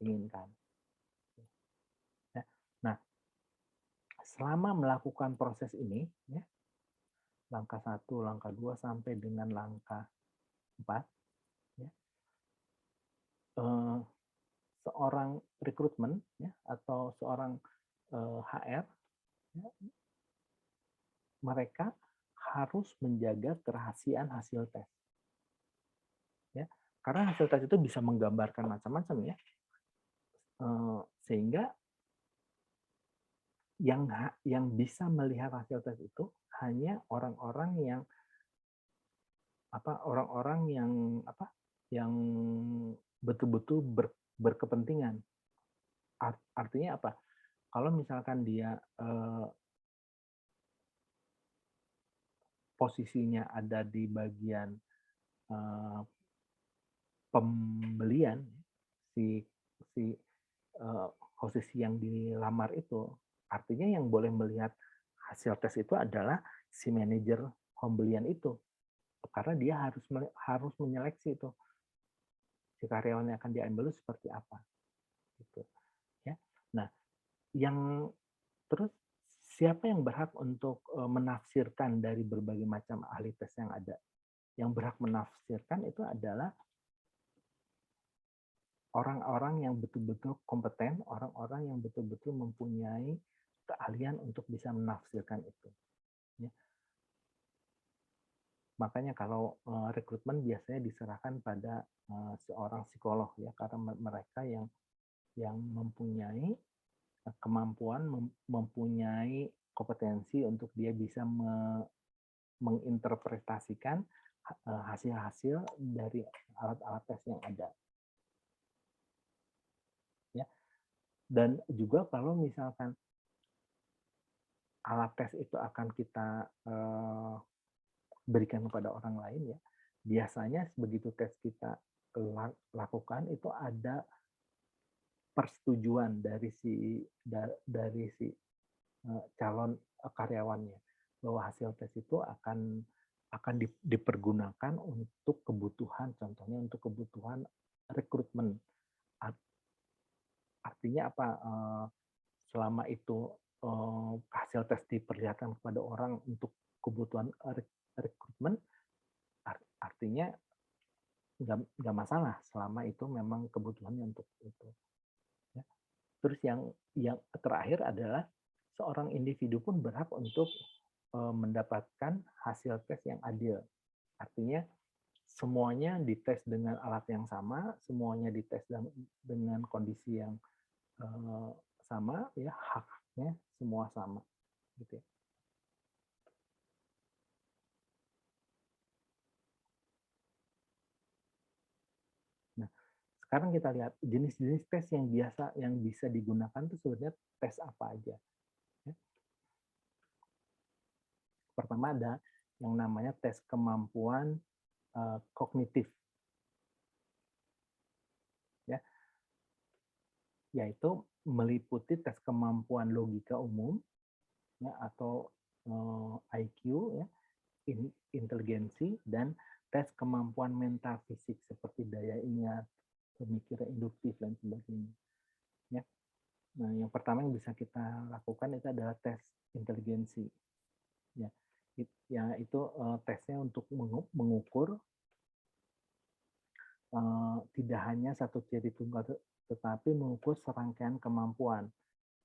inginkan. Nah, selama melakukan proses ini, ya, langkah 1, langkah 2 sampai dengan langkah 4, ya, seorang rekrutmen ya, atau seorang HR, ya, mereka harus menjaga kerahasiaan hasil tes. Ya, karena hasil tes itu bisa menggambarkan macam-macam ya, sehingga yang bisa melihat hasil tes itu hanya orang-orang yang yang betul-betul berkepentingan. Artinya apa? Kalau misalkan dia posisinya ada di bagian pembelian, posisi yang dilamar itu, artinya yang boleh melihat hasil tes itu adalah si manajer pembelian itu, karena dia harus menyeleksi itu si karyawan yang akan diambil itu seperti apa, gitu ya. Nah, yang terus siapa yang berhak untuk menafsirkan dari berbagai macam ahli tes yang ada? Yang berhak menafsirkan itu adalah orang-orang yang betul-betul kompeten, orang-orang yang betul-betul mempunyai keahlian untuk bisa menafsirkan itu. Ya. Makanya kalau rekrutmen biasanya diserahkan pada seorang psikolog ya, karena mereka yang mempunyai kemampuan, mempunyai kompetensi untuk dia bisa menginterpretasikan hasil-hasil dari alat-alat tes yang ada. Ya. Dan juga kalau misalkan alat tes itu akan kita berikan kepada orang lain ya, biasanya begitu tes kita lakukan itu ada persetujuan dari si calon karyawannya. bahwa hasil tes itu akan dipergunakan untuk kebutuhan, contohnya untuk kebutuhan rekrutmen. Artinya apa? Selama itu hasil tes diperlihatkan kepada orang untuk kebutuhan rekrutmen, artinya nggak masalah selama itu memang kebutuhannya untuk itu. Ya. Terus yang terakhir adalah seorang individu pun berhak untuk mendapatkan hasil tes yang adil. Artinya semuanya dites dengan alat yang sama, semuanya dites dengan kondisi yang sama, ya haknya semua sama, gitu ya. Nah, sekarang kita lihat jenis-jenis tes yang bisa digunakan itu sebenarnya tes apa aja. Ya. Pertama ada yang namanya tes kemampuan kognitif, ya, yaitu meliputi tes kemampuan logika umum, ya, atau IQ, ya, inteligensi, dan tes kemampuan mental fisik seperti daya ingat, pemikiran induktif, dan sebagainya. Ya. Nah, yang pertama yang bisa kita lakukan itu adalah tes inteligensi. Ya, itu tesnya untuk mengukur tidak hanya satu ciri tunggal, tetapi mengukur serangkaian kemampuan,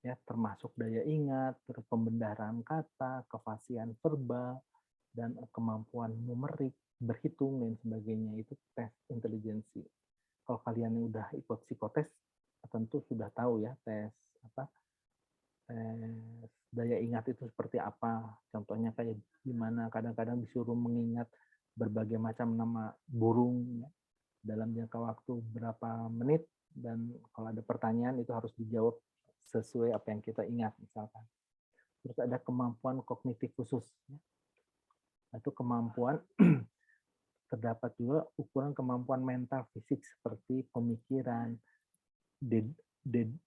ya, termasuk daya ingat, pembendaharaan kata, kefasihan verbal, dan kemampuan numerik, berhitung, dan sebagainya. Itu tes inteligensi. Kalau kalian yang udah ikut psikotes, tentu sudah tahu ya tes daya ingat itu seperti apa. Contohnya kayak gimana, kadang-kadang disuruh mengingat berbagai macam nama burung, ya, dalam jangka waktu berapa menit, dan kalau ada pertanyaan itu harus dijawab sesuai apa yang kita ingat misalkan. Terus ada kemampuan kognitif khusus, ya. Itu kemampuan terdapat juga ukuran kemampuan mental fisik seperti pemikiran,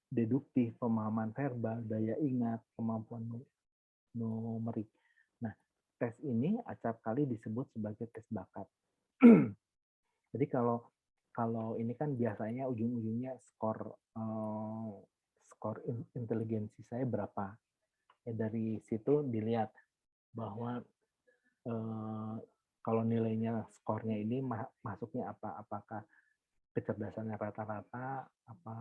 deduktif, pemahaman verbal, daya ingat, kemampuan numerik. Nah, tes ini acap kali disebut sebagai tes bakat. Jadi kalau ini kan biasanya ujung-ujungnya skor inteligensi saya berapa. Ya, dari situ dilihat bahwa kalau nilainya skornya ini masuknya apa, apakah kecerdasannya rata-rata, apa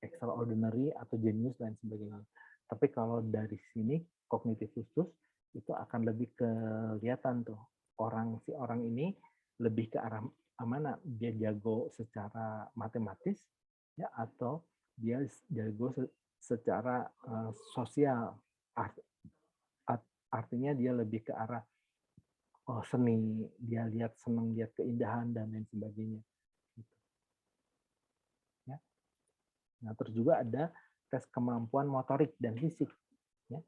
extraordinary atau genius dan sebagainya. Tapi kalau dari sini kognitif khusus itu akan lebih kelihatan tuh si orang ini lebih ke arah mana, dia jago secara matematis, ya, atau dia jago secara sosial. Artinya dia lebih ke arah seni, dia senang lihat keindahan dan lain sebagainya. Gitu. Ya. Nah, terus juga ada tes kemampuan motorik dan fisik. Ya.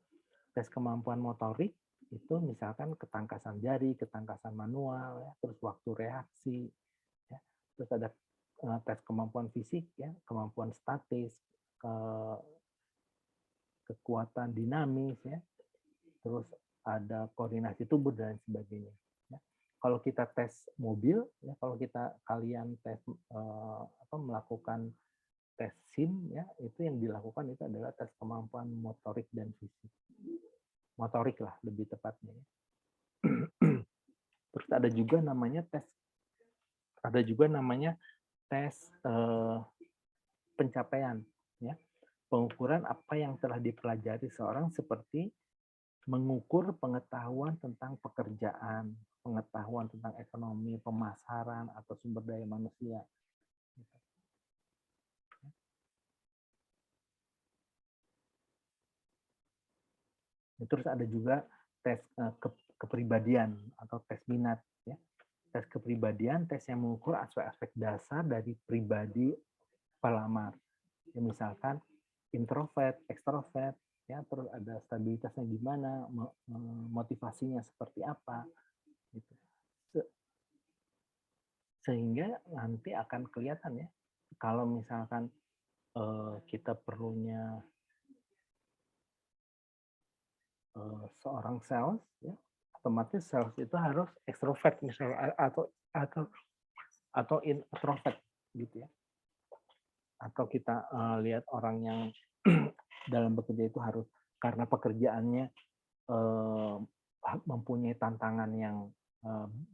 Tes kemampuan motorik itu misalkan ketangkasan jari, ketangkasan manual, ya, terus waktu reaksi, ya. Terus ada tes kemampuan fisik, ya, kemampuan statis, kekuatan dinamis, ya. Terus ada koordinasi tubuh dan sebagainya. Ya. Kalau kita tes mobil, ya, kalau kalian tes melakukan tes SIM, ya, itu yang dilakukan itu adalah tes kemampuan motorik dan fisik. Motorik lah lebih tepatnya. Ya. Terus ada juga namanya tes pencapaian, ya, pengukuran apa yang telah dipelajari seorang seperti mengukur pengetahuan tentang pekerjaan, pengetahuan tentang ekonomi, pemasaran, atau sumber daya manusia. Terus ada juga tes kepribadian atau tes minat. Ya. Tes kepribadian, tes yang mengukur aspek-aspek dasar dari pribadi pelamar. Ya, misalkan introvert, ekstrovert, ya, terus ada stabilitasnya gimana, motivasinya seperti apa, gitu. Sehingga nanti akan kelihatan ya, kalau misalkan kita perlunya seorang sales, ya, otomatis sales itu harus extrovert misalnya atau introvert gitu ya. Atau kita lihat orang yang dalam bekerja itu harus karena pekerjaannya mempunyai tantangan yang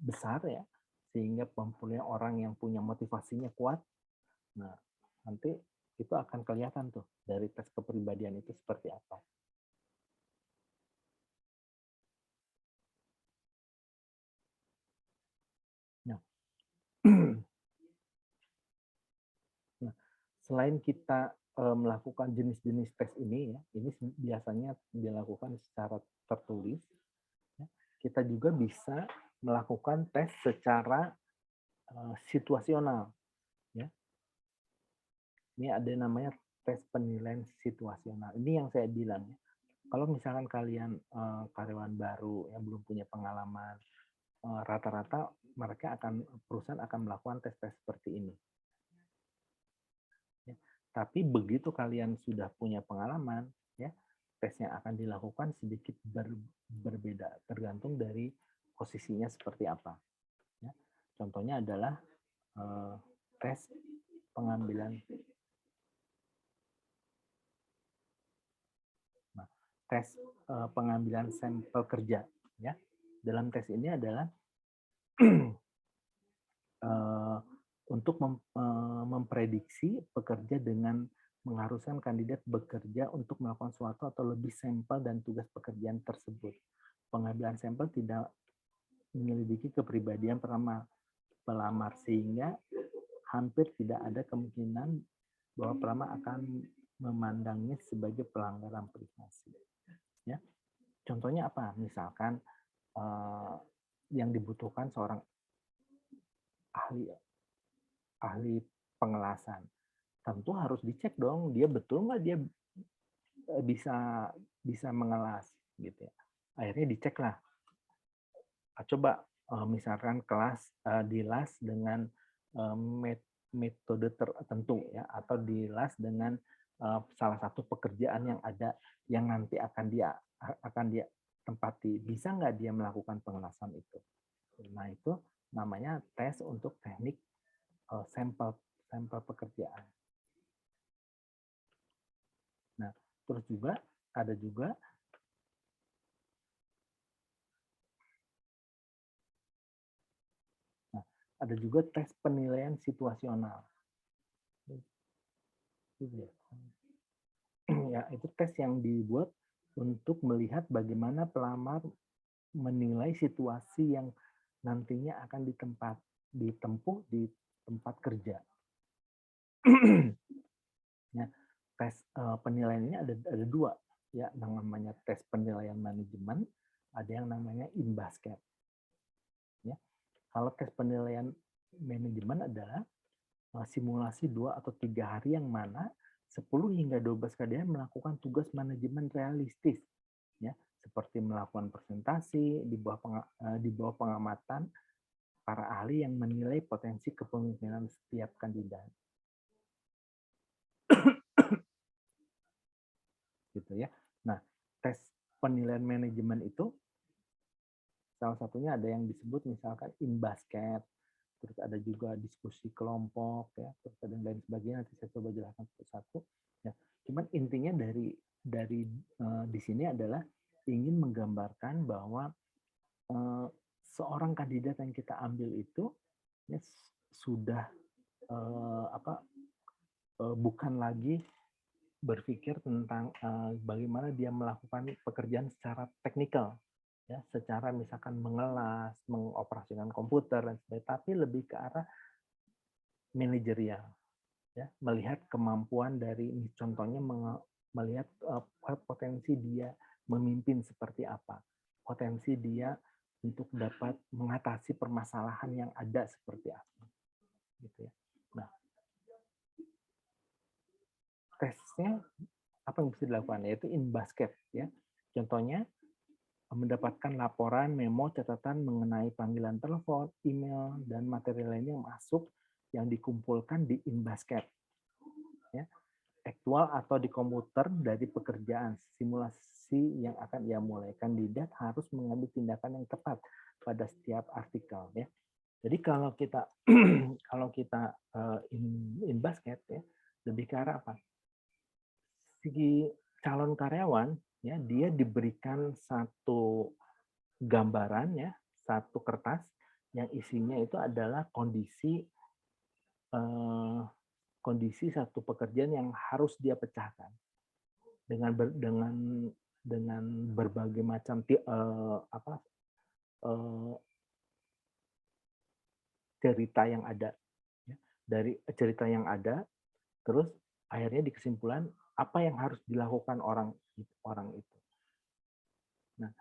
besar ya, sehingga mempunyai orang yang punya motivasinya kuat. Nah, nanti itu akan kelihatan tuh dari tes kepribadian itu seperti apa. Nah, nah selain kita melakukan jenis-jenis tes ini ya, ini biasanya dilakukan secara tertulis. Ya, kita juga bisa melakukan tes secara situasional. Ya. Ini ada namanya tes penilaian situasional. Ini yang saya bilang ya. Kalau misalkan kalian karyawan baru yang belum punya pengalaman, rata-rata perusahaan akan melakukan tes-tes seperti ini. Ya. Tapi begitu kalian sudah punya pengalaman, ya tes yang akan dilakukan sedikit berbeda tergantung dari posisinya seperti apa. Ya. Contohnya adalah tes pengambilan. Nah, tes pengambilan sampel kerja. Ya. Dalam tes ini adalah untuk memprediksi pekerja dengan mengharuskan kandidat bekerja untuk melakukan suatu atau lebih sampel dan tugas pekerjaan tersebut. Pengambilan sampel tidak menyelidiki kepribadian pelamar sehingga hampir tidak ada kemungkinan bahwa pelamar akan memandangnya sebagai pelanggaran privasi. Ya. Contohnya apa? Misalkan yang dibutuhkan seorang ahli pengelasan, tentu harus dicek dong dia betul nggak dia bisa mengelas gitu ya. Akhirnya dicek lah. Coba misalkan kelas dilas dengan metode tertentu ya, atau dilas dengan salah satu pekerjaan yang ada yang nanti akan dia tempati, bisa nggak dia melakukan pengelasan itu. Nah itu namanya tes untuk teknik sampel pekerjaan. Nah terus juga ada juga tes penilaian situasional. Ya, itu tes yang dibuat untuk melihat bagaimana pelamar menilai situasi yang nantinya akan ditempuh di tempat kerja. Ya, tes penilaian ini ada dua, ya, namanya tes penilaian manajemen, ada yang namanya InBasket. Ya, kalau tes penilaian manajemen adalah simulasi 2 atau 3 hari yang mana 10 hingga 12 karyawan melakukan tugas manajemen realistis, ya, seperti melakukan presentasi di bawah pengamatan para ahli yang menilai potensi kepemimpinan setiap kandidat. Gitu ya. Nah, tes penilaian manajemen itu salah satunya ada yang disebut misalkan InBasket, terus ada juga diskusi kelompok ya, terus ada yang lain sebagainya, nanti saya coba jelaskan satu-satu ya. Cuman intinya dari di sini adalah ingin menggambarkan bahwa seorang kandidat yang kita ambil itu ya, sudah bukan lagi berpikir tentang bagaimana dia melakukan pekerjaan secara teknikal, ya, secara misalkan mengelas, mengoperasikan komputer dan sebagainya, tapi lebih ke arah manajerial, ya, melihat kemampuan dari, contohnya melihat potensi dia memimpin seperti apa, potensi dia untuk dapat mengatasi permasalahan yang ada seperti apa, gitu ya. Nah, tesnya apa yang bisa dilakukan, yaitu InBasket, ya. Contohnya mendapatkan laporan, memo, catatan mengenai panggilan telepon, email, dan materi lainnya yang masuk yang dikumpulkan di InBasket. Ya. Aktual atau di komputer dari pekerjaan, aksi yang akan ia mulai. Kandidat harus mengambil tindakan yang tepat pada setiap artikel ya. Jadi kalau kita kalau kita in basket ya, lebih ke arah apa? Si calon karyawan ya, dia diberikan satu gambaran ya, satu kertas yang isinya itu adalah kondisi satu pekerjaan yang harus dia pecahkan dengan berbagai macam cerita yang ada ya. Dari cerita yang ada, terus akhirnya di kesimpulan apa yang harus dilakukan orang itu. Nah,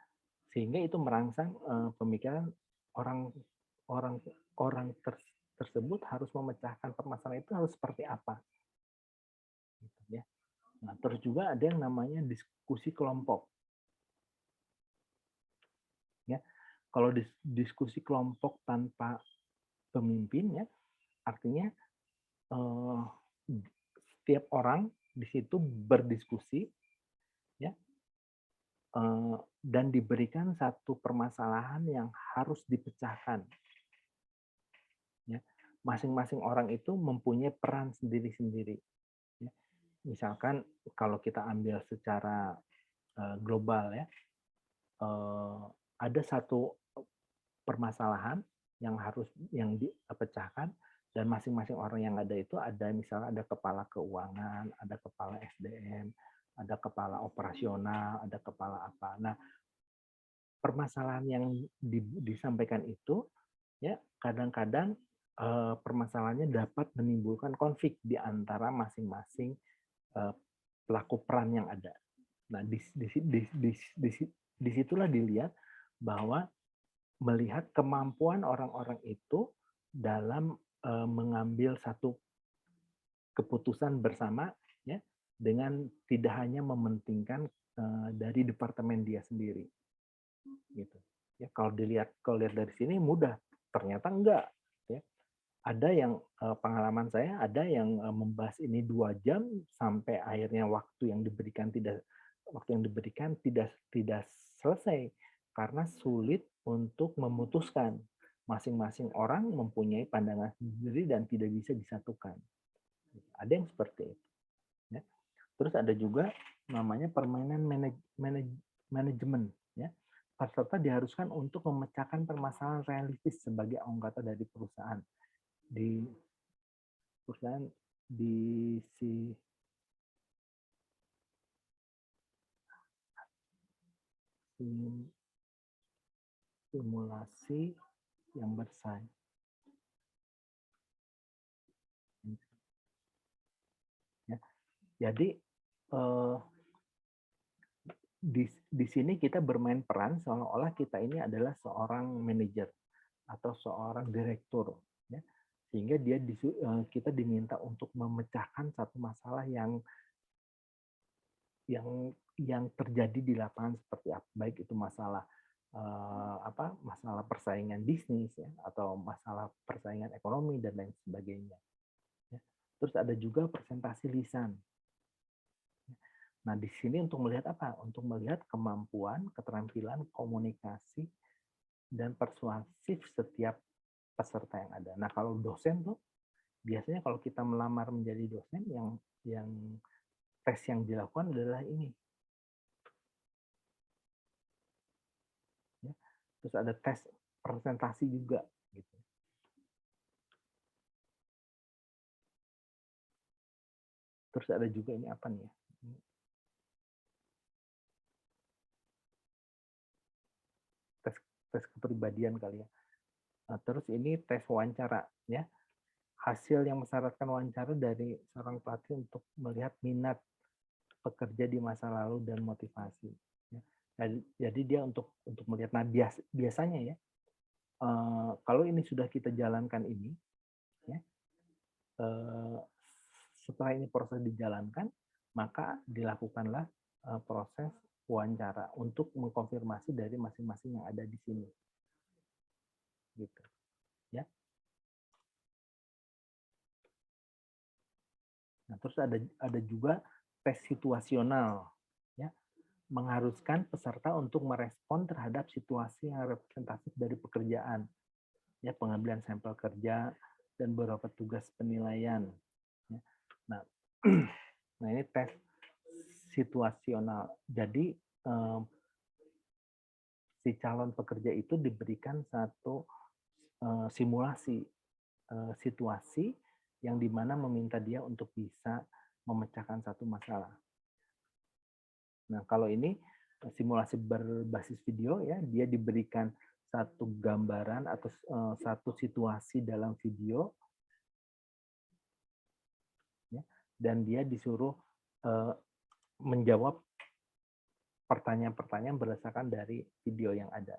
sehingga itu merangsang pemikiran orang orang orang tersebut harus memecahkan permasalahan itu harus seperti apa, gitu ya. Nah, terus juga ada yang namanya diskusi kelompok. Ya, kalau diskusi kelompok tanpa pemimpin ya, artinya setiap orang di situ berdiskusi ya, dan diberikan satu permasalahan yang harus dipecahkan. Ya, masing-masing orang itu mempunyai peran sendiri-sendiri. Ya. Misalkan kalau kita ambil secara global ya, ada satu permasalahan yang dipecahkan, dan masing-masing orang yang ada itu ada misalnya ada kepala keuangan, ada kepala SDM, ada kepala operasional, ada kepala apa. Nah, permasalahan yang disampaikan itu ya kadang-kadang permasalahannya dapat menimbulkan konflik di antara masing-masing pelaku peran yang ada. Nah, disitulah dilihat bahwa melihat kemampuan orang-orang itu dalam mengambil satu keputusan bersama ya, dengan tidak hanya mementingkan dari departemen dia sendiri gitu ya. Kalau lihat dari sini mudah, ternyata enggak ya. Ada yang pengalaman saya ada yang membahas ini 2 jam sampai akhirnya waktu yang diberikan tidak selesai karena sulit untuk memutuskan. Masing-masing orang mempunyai pandangan sendiri dan tidak bisa disatukan. Ada yang seperti itu. Ya. Terus ada juga namanya permainan manajemen. Ya. Peserta diharuskan untuk memecahkan permasalahan realistis sebagai anggota dari perusahaan. Di simulasi yang bersaing. Ya. Jadi di sini kita bermain peran seolah-olah kita ini adalah seorang manajer atau seorang direktur, ya. Sehingga kita diminta untuk memecahkan satu masalah yang terjadi di lapangan seperti apa, baik itu masalah masalah persaingan bisnis ya, atau masalah persaingan ekonomi dan lain sebagainya. Ya. Terus ada juga presentasi lisan. Nah, di sini untuk melihat apa? Untuk melihat kemampuan, keterampilan komunikasi dan persuasif setiap peserta yang ada. Nah, kalau dosen tuh biasanya kalau kita melamar menjadi dosen yang tes yang dilakukan adalah ini. Ya. Terus ada tes presentasi juga gitu. Terus ada juga ini apa nih ya? Tes kepribadian kali ya. Nah, terus ini tes wawancara ya. Hasil yang mensyaratkan wawancara dari seorang pelatih untuk melihat minat pekerja di masa lalu dan motivasi. Ya. Jadi dia untuk melihat. Nah, biasanya ya kalau ini sudah kita jalankan ini, ya, setelah ini proses dijalankan, maka dilakukanlah proses wawancara untuk mengkonfirmasi dari masing-masing yang ada di sini, gitu, ya. Nah, terus ada juga tes situasional, ya. mengharuskan peserta untuk merespon terhadap situasi yang representatif dari pekerjaan, ya, pengambilan sampel kerja dan beberapa tugas penilaian. Ya. Nah, nah ini tes situasional. Jadi si calon pekerja itu diberikan satu simulasi situasi yang dimana meminta dia untuk bisa memecahkan satu masalah. Nah, kalau ini simulasi berbasis video, ya, dia diberikan satu gambaran atau satu situasi dalam video, ya, dan dia disuruh menjawab pertanyaan-pertanyaan berdasarkan dari video yang ada.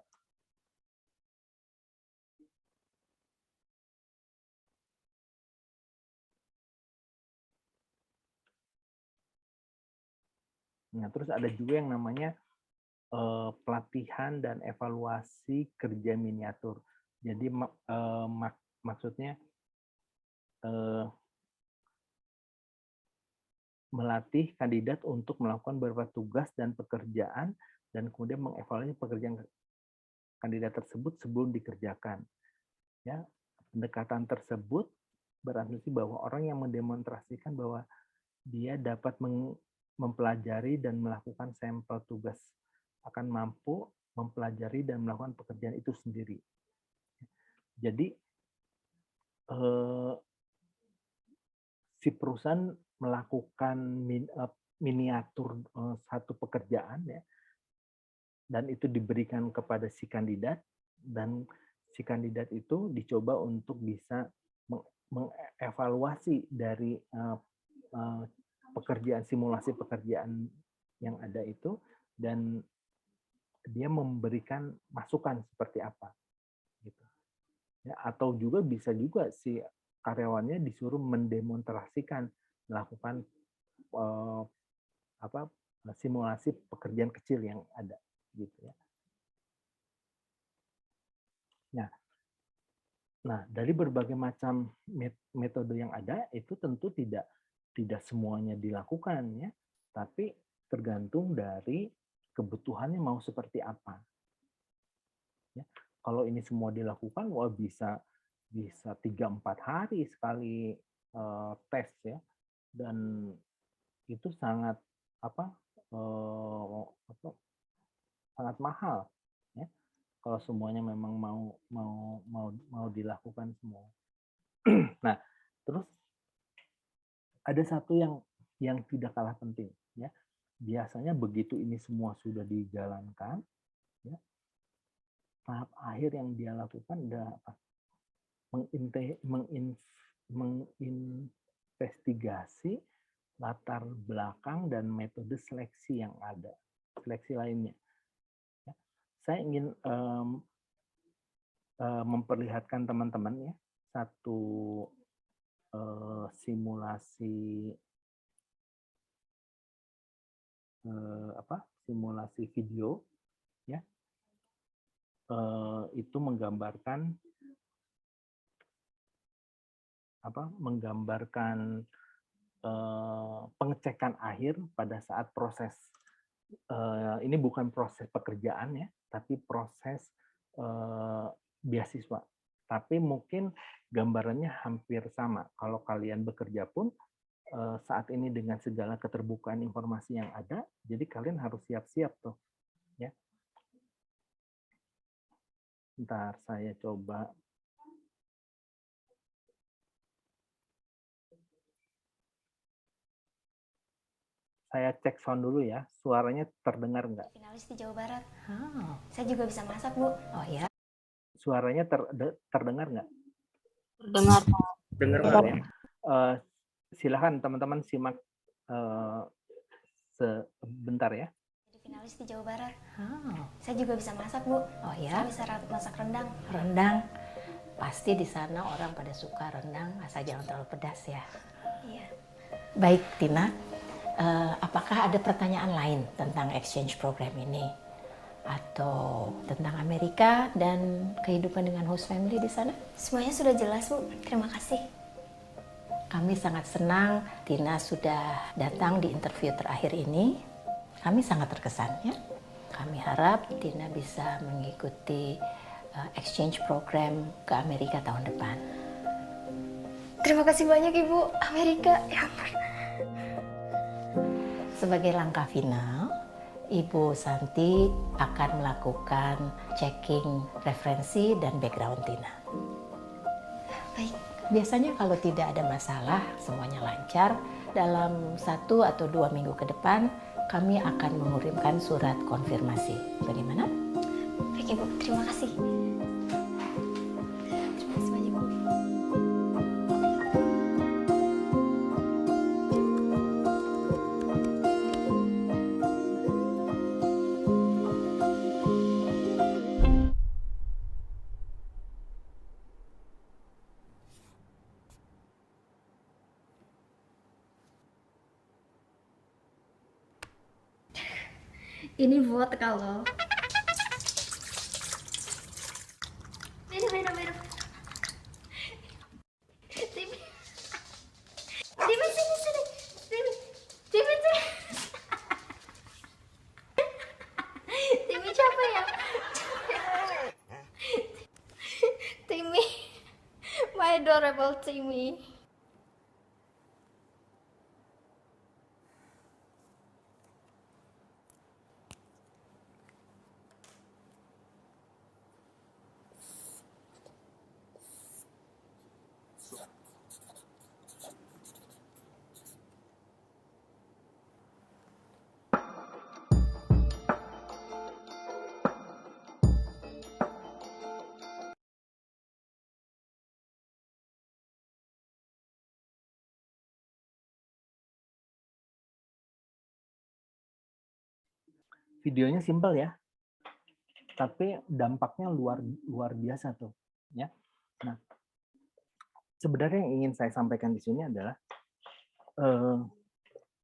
Nah, terus ada juga yang namanya pelatihan dan evaluasi kerja miniatur. Jadi maksudnya melatih kandidat untuk melakukan beberapa tugas dan pekerjaan dan kemudian mengevaluasi pekerjaan kandidat tersebut sebelum dikerjakan. Ya, pendekatan tersebut berasumsi bahwa orang yang mendemonstrasikan bahwa dia dapat mempelajari dan melakukan sampel tugas akan mampu mempelajari dan melakukan pekerjaan itu sendiri. Jadi si perusahaan melakukan miniatur satu pekerjaan, ya, dan itu diberikan kepada si kandidat, dan si kandidat itu dicoba untuk bisa mengevaluasi dari pekerjaan, simulasi pekerjaan yang ada itu, dan dia memberikan masukan seperti apa, gitu. Ya, atau juga bisa juga si karyawannya disuruh mendemonstrasikan, melakukan simulasi pekerjaan kecil yang ada, gitu ya. Nah, dari berbagai macam metode yang ada itu tentu tidak semuanya dilakukan, ya, tapi tergantung dari kebutuhannya mau seperti apa. Ya, kalau ini semua dilakukan, wah bisa 3-4 hari sekali tes, ya, dan itu sangat sangat mahal, ya, kalau semuanya memang mau dilakukan semua. Nah, terus ada satu yang tidak kalah penting, ya. Biasanya begitu ini semua sudah dijalankan, ya, tahap akhir yang dia lakukan adalah apa? Menginvestigasi latar belakang dan metode seleksi yang ada, seleksi lainnya. Ya. Saya ingin memperlihatkan teman-teman, ya, satu simulasi simulasi video, ya, itu menggambarkan pengecekan akhir pada saat proses ini bukan proses pekerjaan, ya, tapi proses beasiswa. Tapi mungkin gambarannya hampir sama. Kalau kalian bekerja pun saat ini dengan segala keterbukaan informasi yang ada, jadi kalian harus siap-siap tuh, ya. Ntar saya coba. Saya cek sound dulu, ya. Suaranya terdengar nggak? Finalis di Jawa Barat. Saya juga bisa masak, Bu. Oh ya. Suaranya terdengar nggak? Dengar. Dengar, ya. Silakan teman-teman simak sebentar, ya. Jadi finalis di Jawa Barat. Saya juga bisa masak, Bu. Oh ya. Saya bisa masak rendang. Rendang. Pasti di sana orang pada suka rendang, asal jangan terlalu pedas, ya. Iya. Baik, Tina. Apakah ada pertanyaan lain tentang exchange program ini? Atau tentang Amerika dan kehidupan dengan host family di sana? Semuanya sudah jelas, Bu. Terima kasih. Kami sangat senang Tina sudah datang di interview terakhir ini. Kami sangat terkesan ya. Kami harap Tina bisa mengikuti exchange program ke Amerika tahun depan. Terima kasih banyak Ibu. Amerika, ya ampun. Sebagai langkah final, Ibu Santi akan melakukan checking referensi dan background Tina. Baik. Biasanya kalau tidak ada masalah, semuanya lancar, dalam 1 atau 2 minggu ke depan, kami akan mengirimkan surat konfirmasi. Bagaimana? Baik Ibu, terima kasih. Terima kasih banyak Bu. Ini buat kalau minum. Timi, Timi sini. Timi. Timi capek ya? Timi, my adorable Timi. Videonya simpel ya, tapi dampaknya luar biasa tuh, ya. Nah, sebenarnya yang ingin saya sampaikan di sini adalah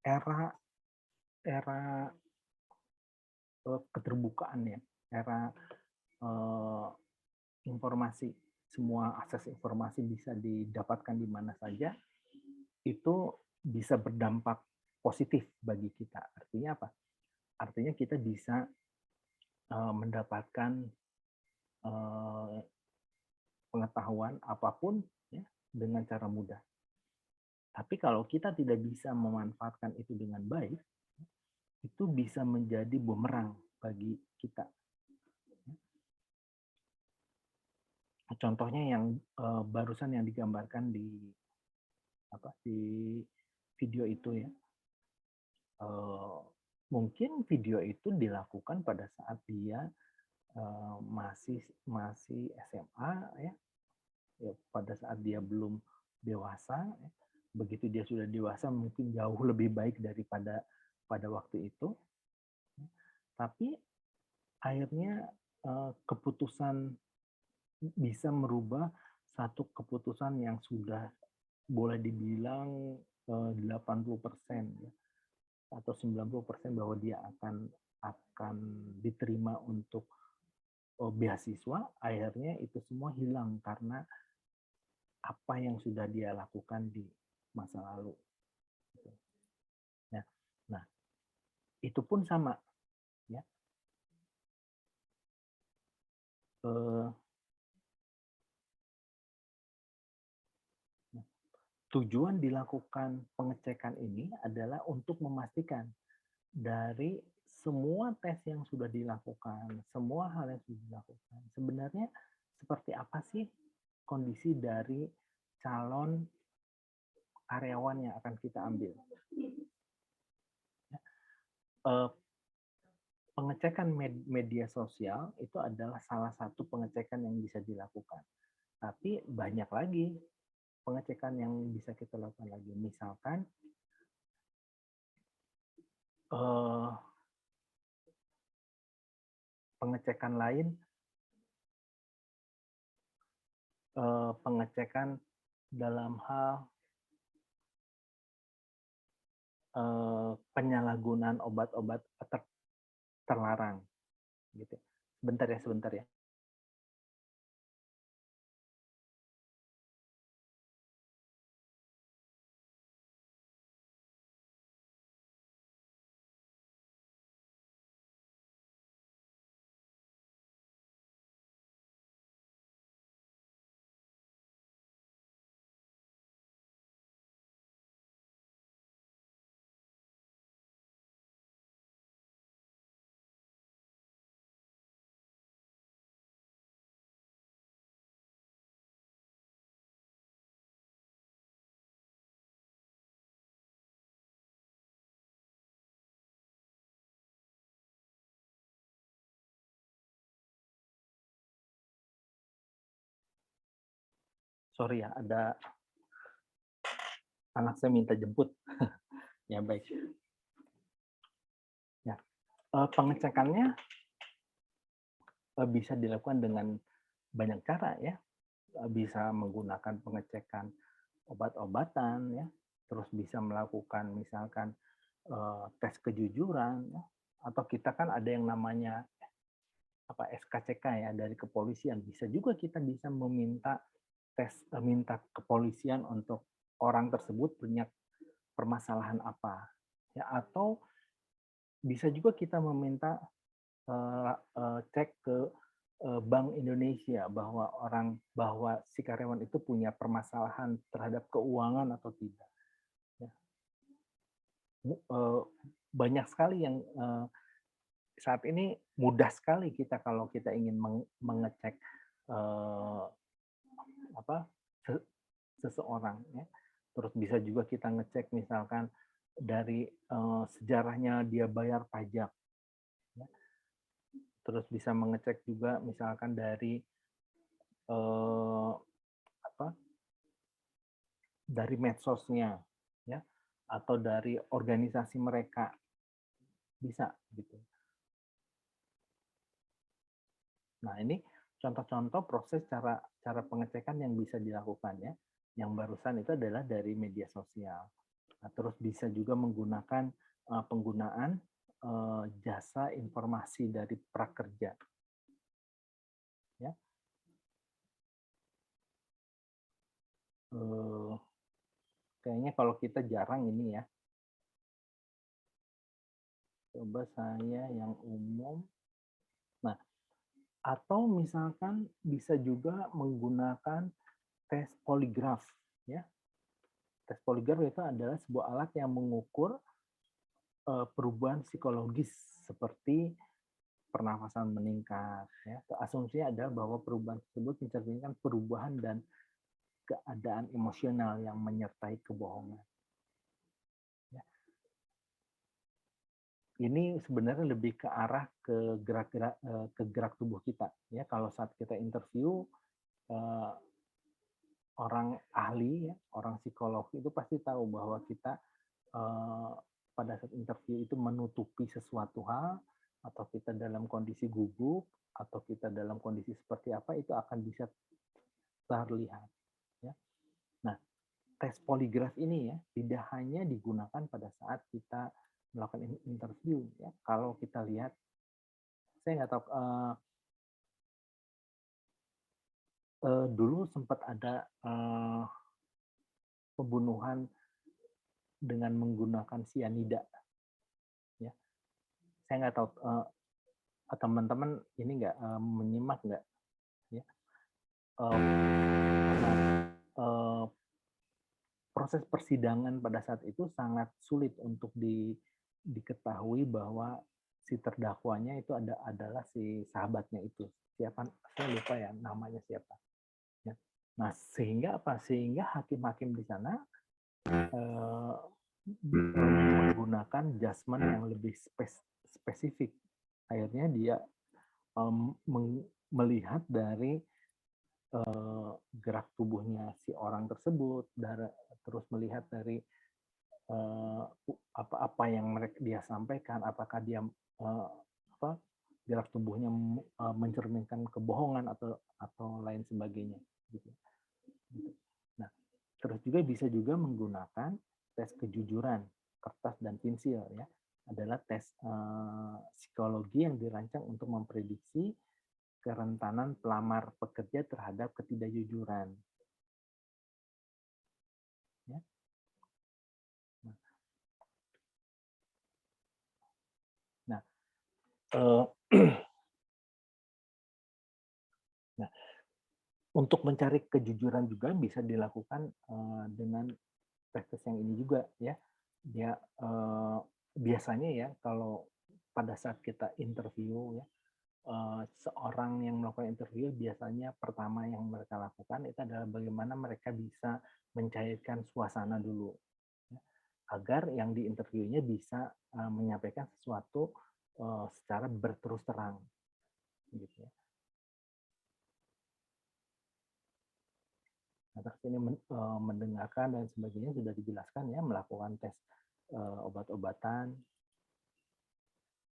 era keterbukaan ya, era informasi, semua akses informasi bisa didapatkan di mana saja, itu bisa berdampak positif bagi kita. Artinya apa? Artinya kita bisa mendapatkan pengetahuan apapun ya, dengan cara mudah. Tapi kalau kita tidak bisa memanfaatkan itu dengan baik, itu bisa menjadi bumerang bagi kita. Contohnya yang barusan yang digambarkan di video itu ya. Mungkin video itu dilakukan pada saat dia masih SMA ya, pada saat dia belum dewasa. Ya. Begitu dia sudah dewasa mungkin jauh lebih baik daripada pada waktu itu. Tapi akhirnya keputusan bisa merubah satu keputusan yang sudah boleh dibilang 80% ya, atau 90% bahwa dia akan diterima untuk beasiswa, akhirnya itu semua hilang karena apa yang sudah dia lakukan di masa lalu. Ya. Nah, itu pun sama. Ya. Tujuan dilakukan pengecekan ini adalah untuk memastikan dari semua tes yang sudah dilakukan, semua hal yang sudah dilakukan, sebenarnya seperti apa sih kondisi dari calon karyawan yang akan kita ambil. Pengecekan media sosial itu adalah salah satu pengecekan yang bisa dilakukan. Tapi banyak lagi pengecekan yang bisa kita lakukan lagi. Misalkan pengecekan lain, pengecekan dalam hal penyalahgunaan obat-obat terlarang. Gitu. Sebentar ya. Sorry ya, ada anak saya minta jemput. Ya baik. Ya, pengecekannya bisa dilakukan dengan banyak cara ya. Bisa menggunakan pengecekan obat-obatan ya, terus bisa melakukan misalkan tes kejujuran ya, atau kita kan ada yang namanya apa SKCK ya dari kepolisian. Bisa juga kita bisa meminta minta kepolisian untuk orang tersebut punya permasalahan apa ya, atau bisa juga kita meminta cek ke Bank Indonesia bahwa si karyawan itu punya permasalahan terhadap keuangan atau tidak. Ya. Banyak sekali yang saat ini mudah sekali kita kalau kita ingin mengecek apa seseorang ya. Terus bisa juga kita ngecek misalkan dari sejarahnya dia bayar pajak ya. Terus bisa mengecek juga misalkan dari dari medsosnya ya, atau dari organisasi mereka, bisa gitu. Nah ini contoh-contoh proses cara pengecekan yang bisa dilakukan ya. Yang barusan itu adalah dari media sosial. Nah, terus bisa juga menggunakan penggunaan jasa informasi dari prakerja. Ya. Kayaknya kalau kita jarang ini ya. Coba saya yang umum. Nah, atau misalkan bisa juga menggunakan tes poligraf ya. Tes poligraf itu adalah sebuah alat yang mengukur perubahan psikologis seperti pernafasan meningkat ya. Asumsinya adalah bahwa perubahan tersebut mencerminkan perubahan dan keadaan emosional yang menyertai kebohongan. Ya. Ini sebenarnya lebih ke arah ke gerak tubuh kita ya. Kalau saat kita interview orang ahli ya, orang psikolog itu pasti tahu bahwa kita pada saat interview itu menutupi sesuatu hal, atau kita dalam kondisi gugup, atau kita dalam kondisi seperti apa, itu akan bisa terlihat. Ya. Nah, tes poligraf ini ya tidak hanya digunakan pada saat kita melakukan interview. Ya. Kalau kita lihat, saya nggak tahu, dulu sempat ada pembunuhan dengan menggunakan sianida. Ya. Saya nggak tahu teman-teman ini nggak menyimak nggak? Ya. Proses persidangan pada saat itu sangat sulit untuk diketahui bahwa si terdakwanya itu adalah si sahabatnya itu. Siapa? Saya lupa ya namanya siapa. Ya. Nah, sehingga apa? Sehingga hakim-hakim di sana menggunakan judgement yang lebih spesifik. Akhirnya dia melihat dari gerak tubuhnya si orang tersebut, terus melihat dari apa yang dia sampaikan, apakah dia gerak tubuhnya mencerminkan kebohongan atau lain sebagainya. Gitu. Nah, terus juga bisa juga menggunakan tes kejujuran kertas dan pensil ya, adalah tes psikologi yang dirancang untuk memprediksi kerentanan pelamar pekerja terhadap ketidakjujuran. Ya. Nah, nah, untuk mencari kejujuran juga bisa dilakukan dengan tes yang ini juga ya. Dia biasanya ya kalau pada saat kita interview ya, seorang yang melakukan interview biasanya pertama yang mereka lakukan itu adalah bagaimana mereka bisa mencairkan suasana dulu ya, agar yang diinterviewnya bisa menyampaikan sesuatu secara berterus terang gitu ya. Nah, terus ini mendengarkan dan sebagainya sudah dijelaskan ya, melakukan tes obat-obatan.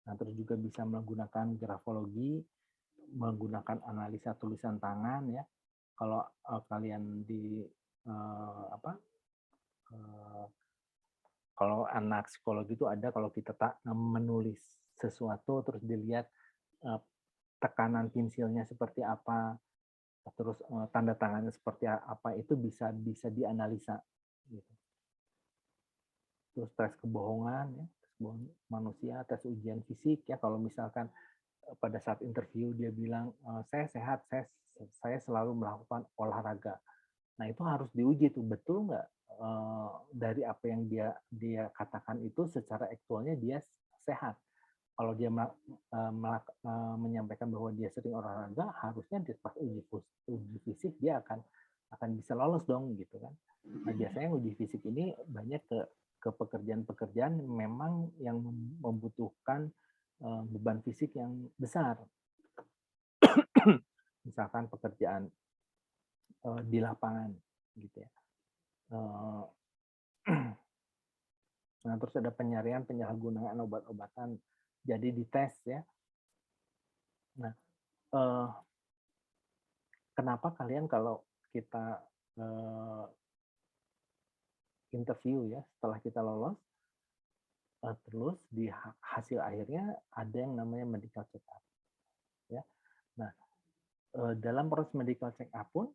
Nah, terus juga bisa menggunakan grafologi, menggunakan analisa tulisan tangan ya. Kalau kalian di kalau anak psikologi itu ada, kalau kita menulis sesuatu terus dilihat tekanan pensilnya seperti apa, terus tanda tangannya seperti apa, itu bisa dianalisa gitu. Terus tes kebohongan ya, tes kebohongan manusia, tes ujian fisik ya, kalau misalkan pada saat interview dia bilang saya sehat, saya selalu melakukan olahraga. Nah, itu harus diuji tuh, betul nggak dari apa yang dia katakan itu secara aktualnya dia sehat. Kalau dia menyampaikan bahwa dia sering olahraga, harusnya pas uji fisik dia akan bisa lolos dong gitu kan. Nah, biasanya uji fisik ini banyak ke pekerjaan-pekerjaan memang yang membutuhkan beban fisik yang besar. Misalkan pekerjaan di lapangan gitu ya. Nah, terus ada penyarian penyalahgunaan obat-obatan, jadi dites ya. Nah, kenapa kalian kalau kita interview ya, setelah kita lolos, terus di hasil akhirnya ada yang namanya medical check up ya. Nah, dalam proses medical check up pun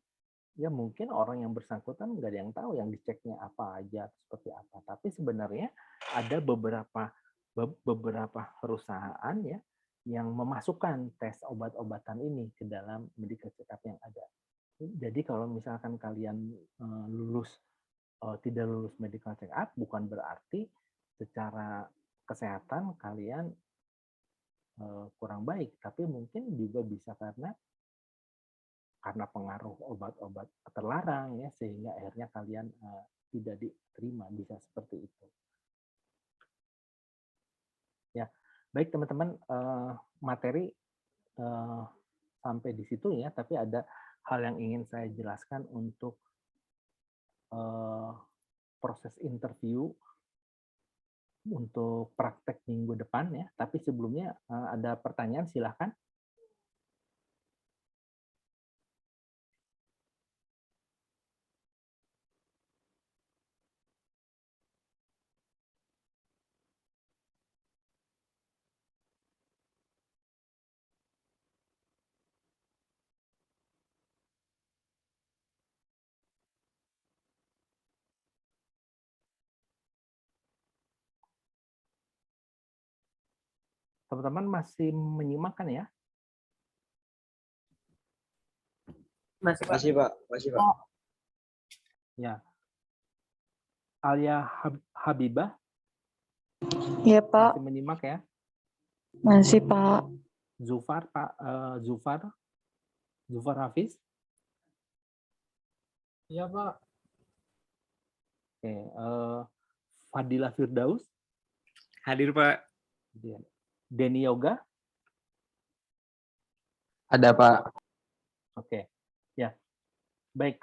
ya mungkin orang yang bersangkutan nggak ada yang tahu yang diceknya apa aja, seperti apa. Tapi sebenarnya ada beberapa perusahaan ya yang memasukkan tes obat-obatan ini ke dalam medical check up yang ada. Jadi kalau misalkan kalian tidak lulus medical check up, bukan berarti secara kesehatan kalian kurang baik, tapi mungkin juga bisa karena pengaruh obat-obat terlarang ya, sehingga akhirnya kalian tidak diterima, bisa seperti itu. Ya, baik teman-teman, materi sampai di situ ya, tapi ada hal yang ingin saya jelaskan untuk proses interview untuk praktek minggu depan ya. Tapi sebelumnya ada pertanyaan, silahkan. Teman-teman masih menyimak kan ya? Masih Pak. Ya. Alia Habibah Ya Pak, masih menyimak ya? masih Pak. Zufar, Pak Zufar Hafiz. Iya Pak. Oke, Fadila Firdaus. Hadir Pak. Denny Yoga. Ada Pak. Oke, ya, baik.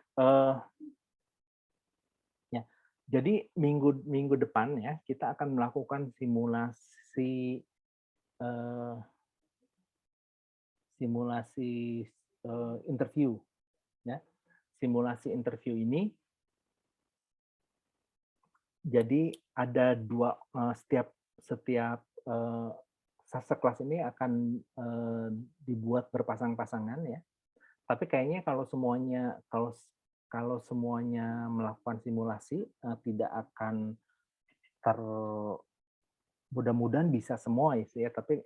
Ya, jadi minggu depan ya kita akan melakukan simulasi interview. Ya, simulasi interview ini. Jadi ada dua setiap sekelas ini akan dibuat berpasang-pasangan ya. Tapi kayaknya kalau semuanya melakukan simulasi tidak akan mudah-mudahan bisa semua ya. Tapi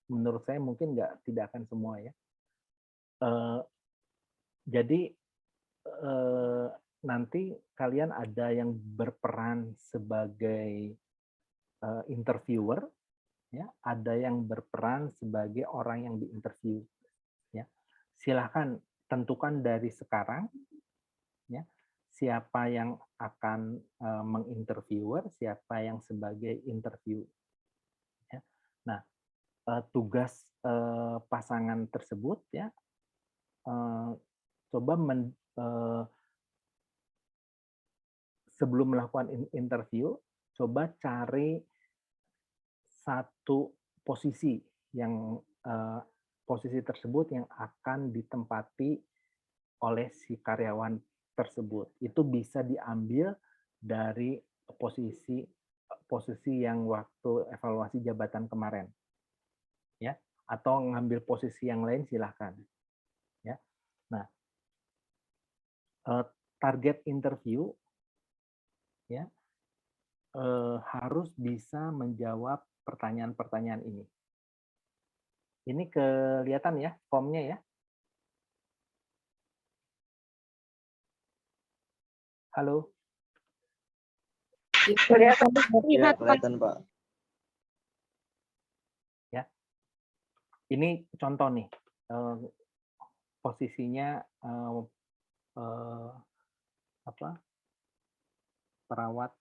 menurut saya mungkin tidak akan semua ya. Jadi nanti kalian ada yang berperan sebagai interviewer. Ya, ada yang berperan sebagai orang yang diinterview. Ya, silahkan tentukan dari sekarang, ya, siapa yang akan menginterviewer, siapa yang sebagai interview. Ya. Nah, tugas pasangan tersebut, ya, coba sebelum melakukan interview, coba cari satu posisi yang posisi tersebut yang akan ditempati oleh si karyawan tersebut. Itu bisa diambil dari posisi yang waktu evaluasi jabatan kemarin, ya, atau ngambil posisi yang lain silahkan, ya. Nah, target interview, ya, harus bisa menjawab pertanyaan-pertanyaan ini. Ini kelihatan ya formnya ya. Halo. Ya, kelihatan Pak. Ya. Ini contoh nih. Posisinya perawat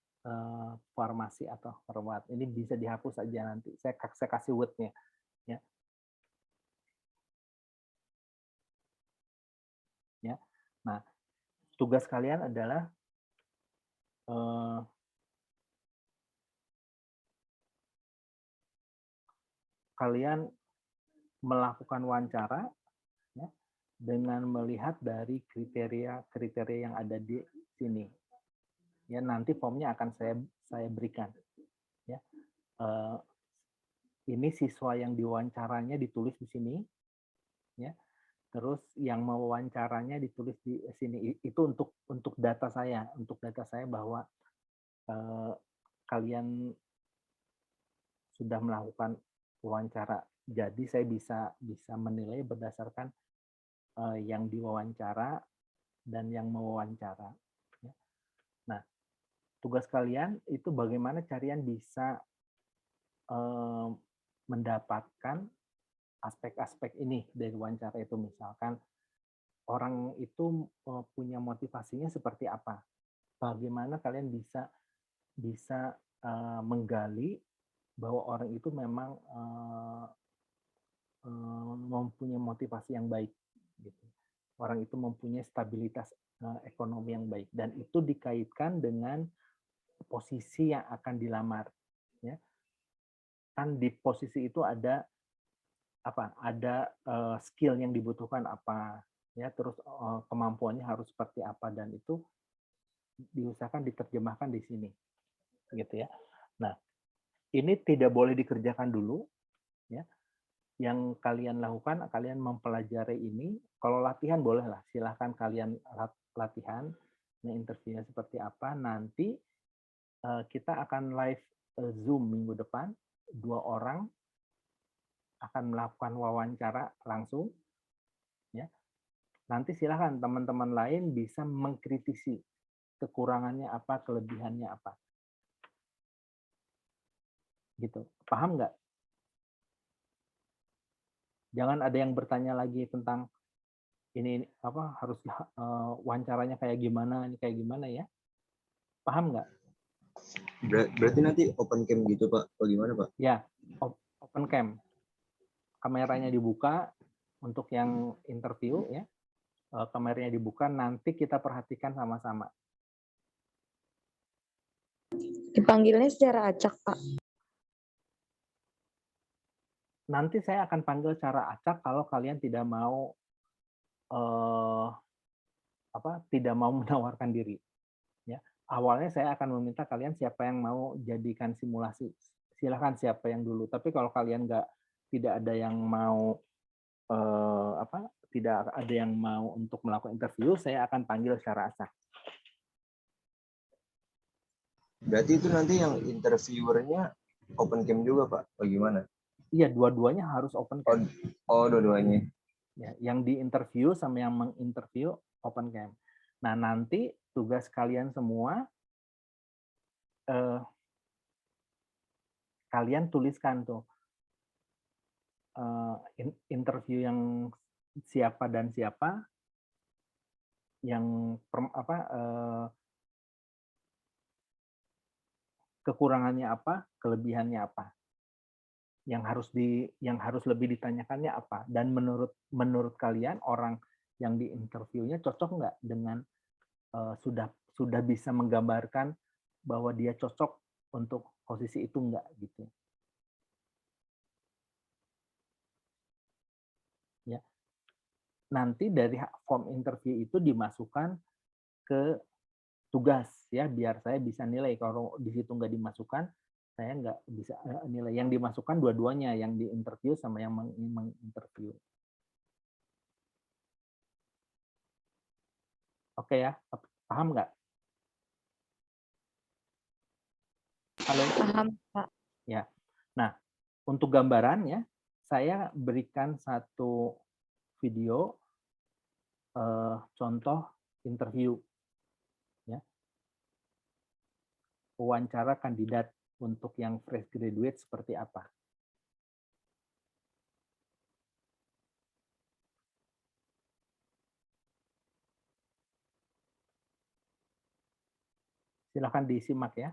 farmasi atau perawat. Ini bisa dihapus aja nanti. Saya kasih word-nya ya. Ya. Nah, tugas kalian adalah kalian melakukan wawancara ya, dengan melihat dari kriteria yang ada di sini. Ya, nanti formnya akan saya berikan. Ya, ini siswa yang diwawancaranya ditulis di sini. Ya, terus yang mewawancaranya ditulis di sini. Itu untuk data saya, bahwa kalian sudah melakukan wawancara. Jadi saya bisa menilai berdasarkan yang diwawancara dan yang mewawancara. Nah, tugas kalian itu bagaimana kalian bisa mendapatkan aspek-aspek ini dari wawancara itu. Misalkan orang itu punya motivasinya seperti apa. Bagaimana kalian bisa menggali bahwa orang itu memang mempunyai motivasi yang baik. Gitu. Orang itu mempunyai stabilitas ekonomi yang baik, dan itu dikaitkan dengan posisi yang akan dilamar. Ya. Kan di posisi itu ada apa? Ada skill yang dibutuhkan apa? Ya, terus kemampuannya harus seperti apa, dan itu diusahakan diterjemahkan di sini, gitu ya. Nah, ini tidak boleh dikerjakan dulu, ya. Yang kalian lakukan, kalian mempelajari ini. Kalau latihan bolehlah, silahkan kalian latihan. Nah, interviewnya seperti apa? Nanti kita akan live Zoom minggu depan. 2 orang akan melakukan wawancara langsung. Ya. Nanti silahkan teman-teman lain bisa mengkritisi kekurangannya apa, kelebihannya apa. Gitu. Paham nggak? Jangan ada yang bertanya lagi tentang ini apa, harus wawancaranya kayak gimana, ini kayak gimana ya. Paham nggak? Berarti nanti open cam gitu Pak, bagaimana Pak? Ya, open cam. Kameranya dibuka untuk yang interview ya. Kameranya dibuka, nanti kita perhatikan sama-sama. Dipanggilnya secara acak, Pak. Nanti saya akan panggil secara acak kalau kalian tidak mau tidak mau menawarkan diri. Ya, awalnya saya akan meminta kalian siapa yang mau jadikan simulasi. Silahkan siapa yang dulu. Tapi kalau kalian tidak ada yang mau tidak ada yang mau untuk melakukan interview, saya akan panggil secara acak. Berarti itu nanti yang interviewernya open cam juga Pak, bagaimana? Iya, dua-duanya harus open cam. Oh, dua-duanya. Ya, yang diinterview sama yang menginterview open cam. Nah, nanti tugas kalian semua, kalian tuliskan tuh interview yang siapa dan siapa, yang kekurangannya apa, kelebihannya apa, yang harus lebih ditanyakannya apa, dan menurut kalian orang yang diinterviewnya cocok nggak dengan sudah bisa menggambarkan bahwa dia cocok untuk posisi itu enggak gitu. Ya. Nanti dari form interview itu dimasukkan ke tugas ya, biar saya bisa nilai. Kalau di situ nggak dimasukkan, saya nggak bisa nilai. Yang dimasukkan dua-duanya, yang di interview sama yang menginterview. Oke ya, paham nggak? Halo? Paham, Pak. Ya. Nah, untuk gambarannya, saya berikan satu video contoh interview. Ya. Wawancara kandidat untuk yang fresh graduate seperti apa. Silakan disimak ya.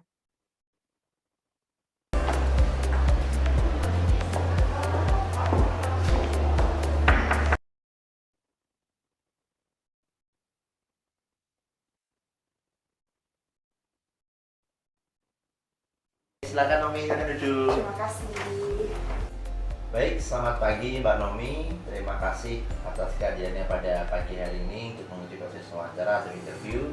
Silakan Nomi, silakan duduk. Terima kasih. Baik, selamat pagi Mbak Nomi. Terima kasih atas kehadirannya pada pagi hari ini untuk menuju proses wawancara atau interview.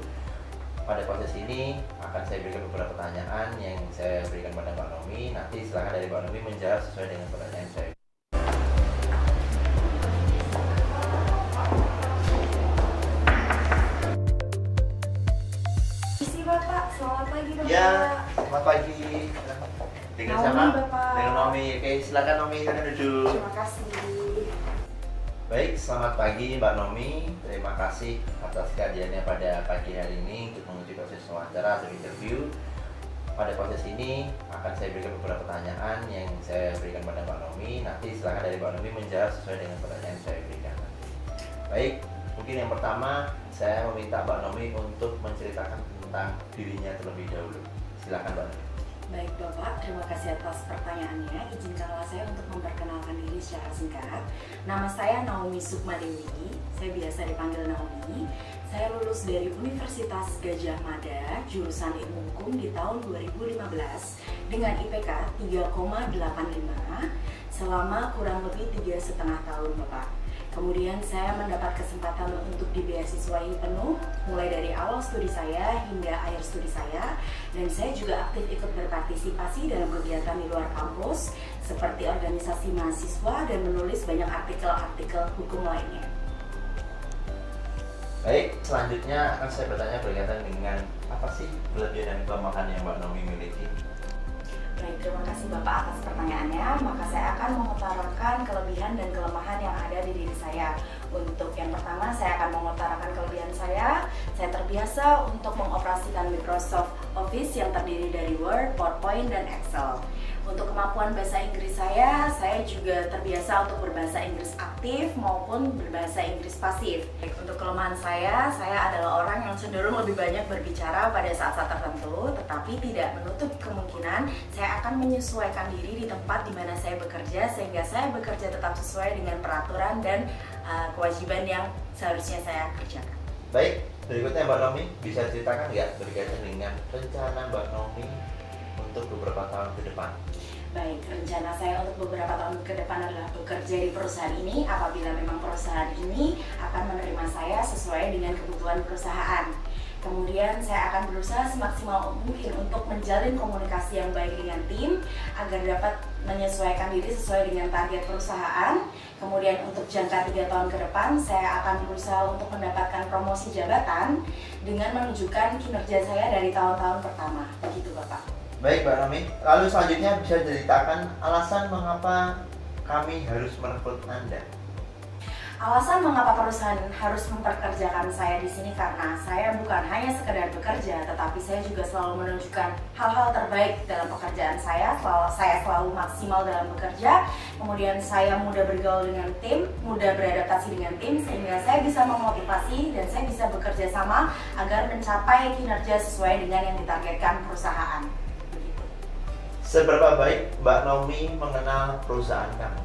Pada proses ini akan saya berikan beberapa pertanyaan yang saya berikan pada Mbak Nomi. Nanti silakan dari Mbak Nomi menjawab sesuai dengan pertanyaan saya. Isi Bapak, selamat pagi Bapak. Ya, selamat pagi. Dengan Naomi, siapa? Bapak. Dengan Nomi. Oke, silakan Nomi, silakan duduk. Terima kasih. Baik, selamat pagi Mbak Nomi. Terima kasih atas kehadirannya pada pagi hari ini untuk menuju proses wawancara atau interview. Pada proses ini akan saya berikan beberapa pertanyaan yang saya berikan pada Mbak Nomi. Nanti silakan dari Mbak Nomi menjawab sesuai dengan pertanyaan yang saya berikan. Baik, mungkin yang pertama saya meminta Mbak Nomi untuk menceritakan tentang dirinya terlebih dahulu. Silakan Mbak Nomi. Baik Bapak, terima kasih atas pertanyaannya. Izinkanlah saya untuk memperkenalkan diri secara singkat. Nama saya Naomi Sukma Dewi, saya biasa dipanggil Naomi. Saya lulus dari Universitas Gadjah Mada, jurusan Ilmu Hukum di tahun 2015 dengan IPK 3,85 selama kurang lebih 3,5 tahun Bapak. Kemudian saya mendapat kesempatan untuk dibeasiswai penuh mulai dari awal studi saya hingga akhir studi saya, dan saya juga aktif ikut berpartisipasi dalam kegiatan di luar kampus seperti organisasi mahasiswa dan menulis banyak artikel-artikel hukum lainnya. Baik, selanjutnya akan saya bertanya berkaitan dengan apa sih kelebihan dan kelemahan yang Mbak Nomi miliki. Baik, terima kasih Bapak atas pertanyaannya. Maka saya akan mengutarakan kelebihan dan kelemahan yang ada di diri saya. Untuk yang pertama, saya akan mengutarakan kelebihan saya. Saya terbiasa untuk mengoperasikan Microsoft Office yang terdiri dari Word, PowerPoint, dan Excel. Untuk kemampuan bahasa Inggris saya juga terbiasa untuk berbahasa Inggris aktif maupun berbahasa Inggris pasif. Untuk kelemahan saya adalah orang yang cenderung lebih banyak berbicara pada saat-saat tertentu, tetapi tidak menutup kemungkinan saya akan menyesuaikan diri di tempat di mana saya bekerja, sehingga saya bekerja tetap sesuai dengan peraturan dan kewajiban yang seharusnya saya kerjakan. Baik, berikutnya Mbak Nomi bisa ceritakan nggak berkaitan dengan rencana Mbak Nomi untuk beberapa tahun ke depan? Baik, rencana saya untuk beberapa tahun ke depan adalah bekerja di perusahaan ini apabila memang perusahaan ini akan menerima saya sesuai dengan kebutuhan perusahaan. Kemudian saya akan berusaha semaksimal mungkin untuk menjalin komunikasi yang baik dengan tim agar dapat menyesuaikan diri sesuai dengan target perusahaan. Kemudian untuk jangka 3 tahun ke depan saya akan berusaha untuk mendapatkan promosi jabatan dengan menunjukkan kinerja saya dari tahun-tahun pertama. Begitu Bapak. Baik Mbak Nomi, lalu selanjutnya bisa ceritakan alasan mengapa kami harus merekrut Anda. Alasan mengapa perusahaan harus memperkerjakan saya di sini karena saya bukan hanya sekedar bekerja, tetapi saya juga selalu menunjukkan hal-hal terbaik dalam pekerjaan saya. Saya selalu maksimal dalam bekerja, kemudian saya mudah bergaul dengan tim, mudah beradaptasi dengan tim, sehingga saya bisa memotivasi dan saya bisa bekerja sama agar mencapai kinerja sesuai dengan yang ditargetkan perusahaan. Seberapa baik Mbak Nomi mengenal perusahaan kamu?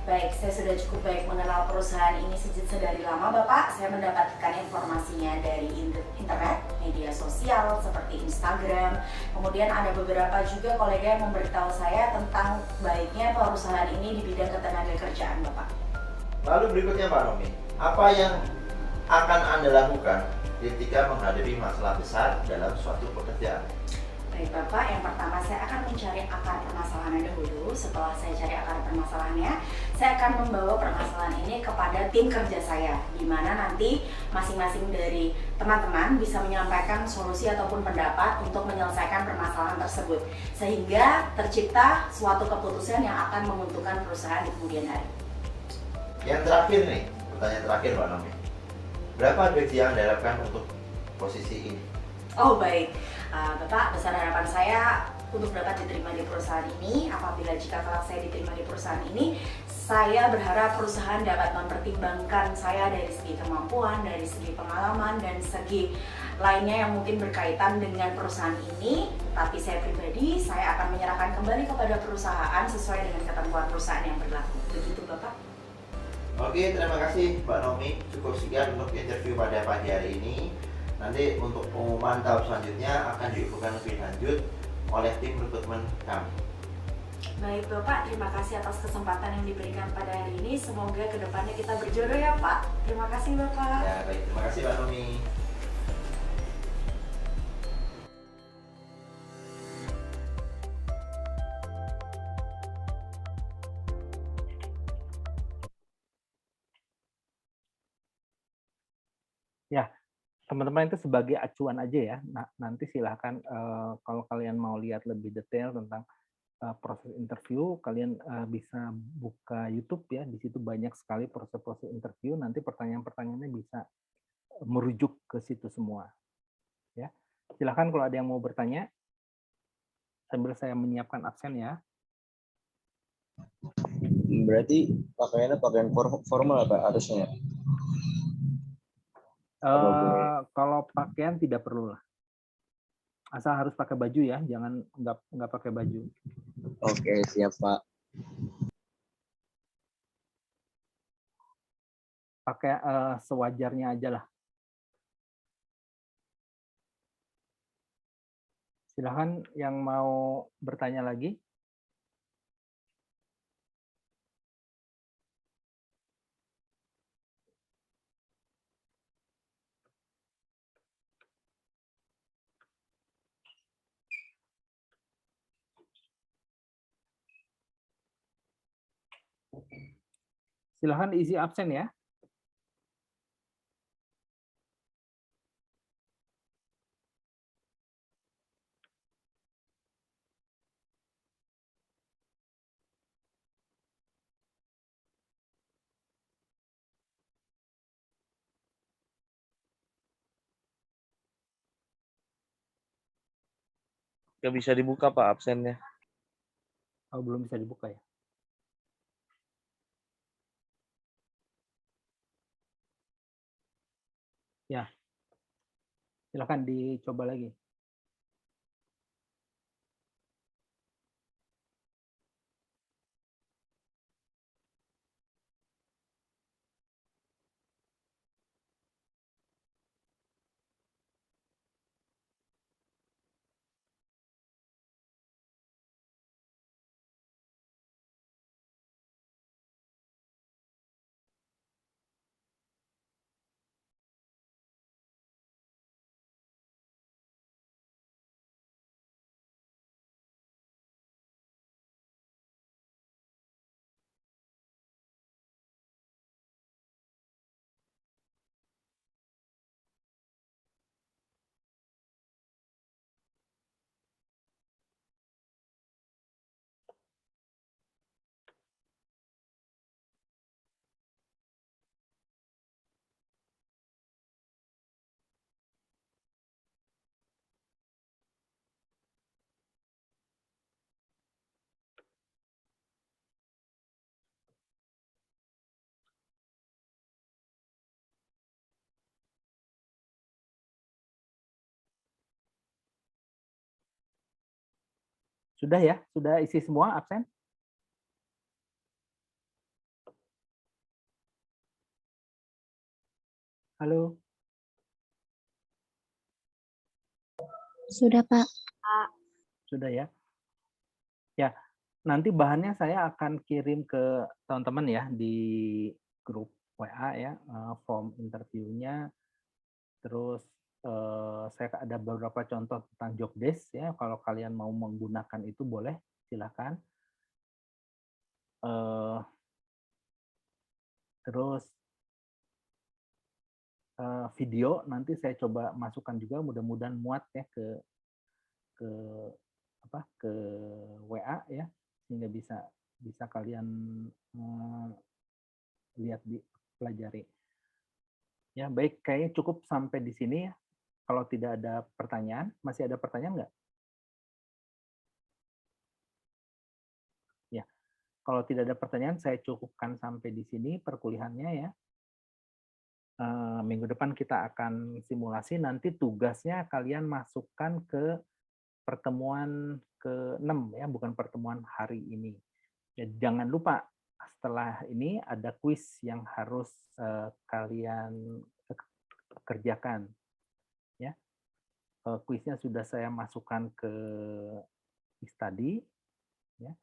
Baik, saya sudah cukup baik mengenal perusahaan ini sedari lama Bapak. Saya mendapatkan informasinya dari internet. media sosial seperti Instagram. Kemudian ada beberapa juga kolega yang memberitahu saya tentang baiknya perusahaan ini di bidang ketenagakerjaan, Bapak. Lalu berikutnya Pak Nomi, apa yang akan Anda lakukan ketika menghadapi masalah besar dalam suatu pekerjaan? Baik Bapak, yang pertama saya akan mencari akar permasalahannya dahulu. Setelah saya cari akar permasalahannya, saya akan membawa permasalahan ini kepada tim kerja saya, di mana nanti masing-masing dari teman-teman bisa menyampaikan solusi ataupun pendapat untuk menyelesaikan permasalahan tersebut, sehingga tercipta suatu keputusan yang akan menguntungkan perusahaan di kemudian hari. Yang terakhir nih, pertanyaan terakhir Pak Nomi, berapa gaji yang Anda harapkan untuk posisi ini? Oh baik, Bapak, besar harapan saya untuk dapat diterima di perusahaan ini. Apabila jika kelak saya diterima di perusahaan ini, saya berharap perusahaan dapat mempertimbangkan saya dari segi kemampuan, dari segi pengalaman, dan segi lainnya yang mungkin berkaitan dengan perusahaan ini. Tapi saya pribadi, saya akan menyerahkan kembali kepada perusahaan sesuai dengan ketentuan perusahaan yang berlaku. Begitu Bapak. Oke, terima kasih Mbak Nomi. Cukup sekian untuk interview pada pagi hari ini. Nanti untuk pengumuman tahap selanjutnya akan dilakukan lebih lanjut oleh tim rekrutmen kami. Baik Bapak, terima kasih atas kesempatan yang diberikan pada hari ini. Semoga kedepannya kita berjodoh ya Pak. Terima kasih Bapak. Ya baik, terima kasih Mbak Nomi. Ya, teman-teman itu sebagai acuan aja ya. Nah, nanti silahkan kalau kalian mau lihat lebih detail tentang proses interview, kalian bisa buka YouTube ya. Di situ banyak sekali proses-proses interview. Nanti pertanyaan-pertanyaannya bisa merujuk ke situ semua. Ya, silahkan kalau ada yang mau bertanya sambil saya menyiapkan absen ya. Berarti pakaiannya pakaian formal apa harusnya? Kalau pakaian tidak perlu lah. Asal harus pakai baju ya, jangan nggak pakai baju. Oke, siap Pak. Pakai sewajarnya aja lah. Silahkan yang mau bertanya lagi. Silahkan isi absen ya. Nggak bisa dibuka Pak absennya. Oh, belum bisa dibuka ya. Ya, silakan dicoba lagi. Sudah ya? Sudah isi semua absen? Halo? Sudah, Pak. Sudah ya? Ya, nanti bahannya saya akan kirim ke teman-teman ya di grup WA ya, form interviewnya. Terus saya ada beberapa contoh tentang job desk ya. Kalau kalian mau menggunakan itu boleh, silakan. Terus video nanti saya coba masukkan juga, mudah-mudahan muat ya ke WA ya, sehingga bisa kalian lihat, pelajari. Ya, baik, kayaknya cukup sampai di sini ya. Kalau tidak ada pertanyaan, masih ada pertanyaan nggak? Ya, kalau tidak ada pertanyaan, saya cukupkan sampai di sini perkuliahannya ya. Minggu depan kita akan simulasi, nanti tugasnya kalian masukkan ke pertemuan ke-6 ya, bukan pertemuan hari ini. Ya, jangan lupa setelah ini ada kuis yang harus kalian kerjakan. Ya, kuisnya sudah saya masukkan ke e-study. Ya,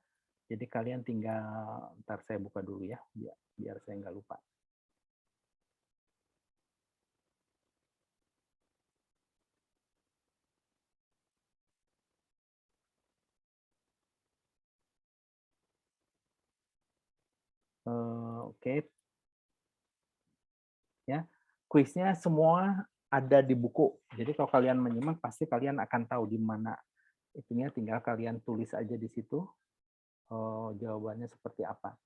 jadi kalian tinggal, ntar saya buka dulu ya, biar saya nggak lupa. Oke. Ya, kuisnya semua ada di buku. Jadi kalau kalian menyimak pasti kalian akan tahu di mana itunya, tinggal kalian tulis aja di situ jawabannya seperti apa.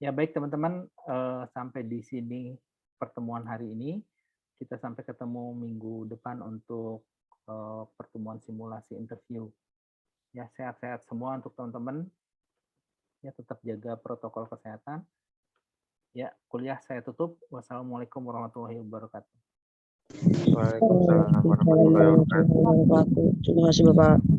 Ya baik teman-teman, sampai di sini pertemuan hari ini. Kita sampai ketemu minggu depan untuk pertemuan simulasi interview. Ya, sehat-sehat semua untuk teman-teman. Ya, tetap jaga protokol kesehatan. Ya, kuliah saya tutup. Wassalamualaikum warahmatullahi wabarakatuh. Waalaikumsalam warahmatullahi wabarakatuh. Terima kasih Bapak.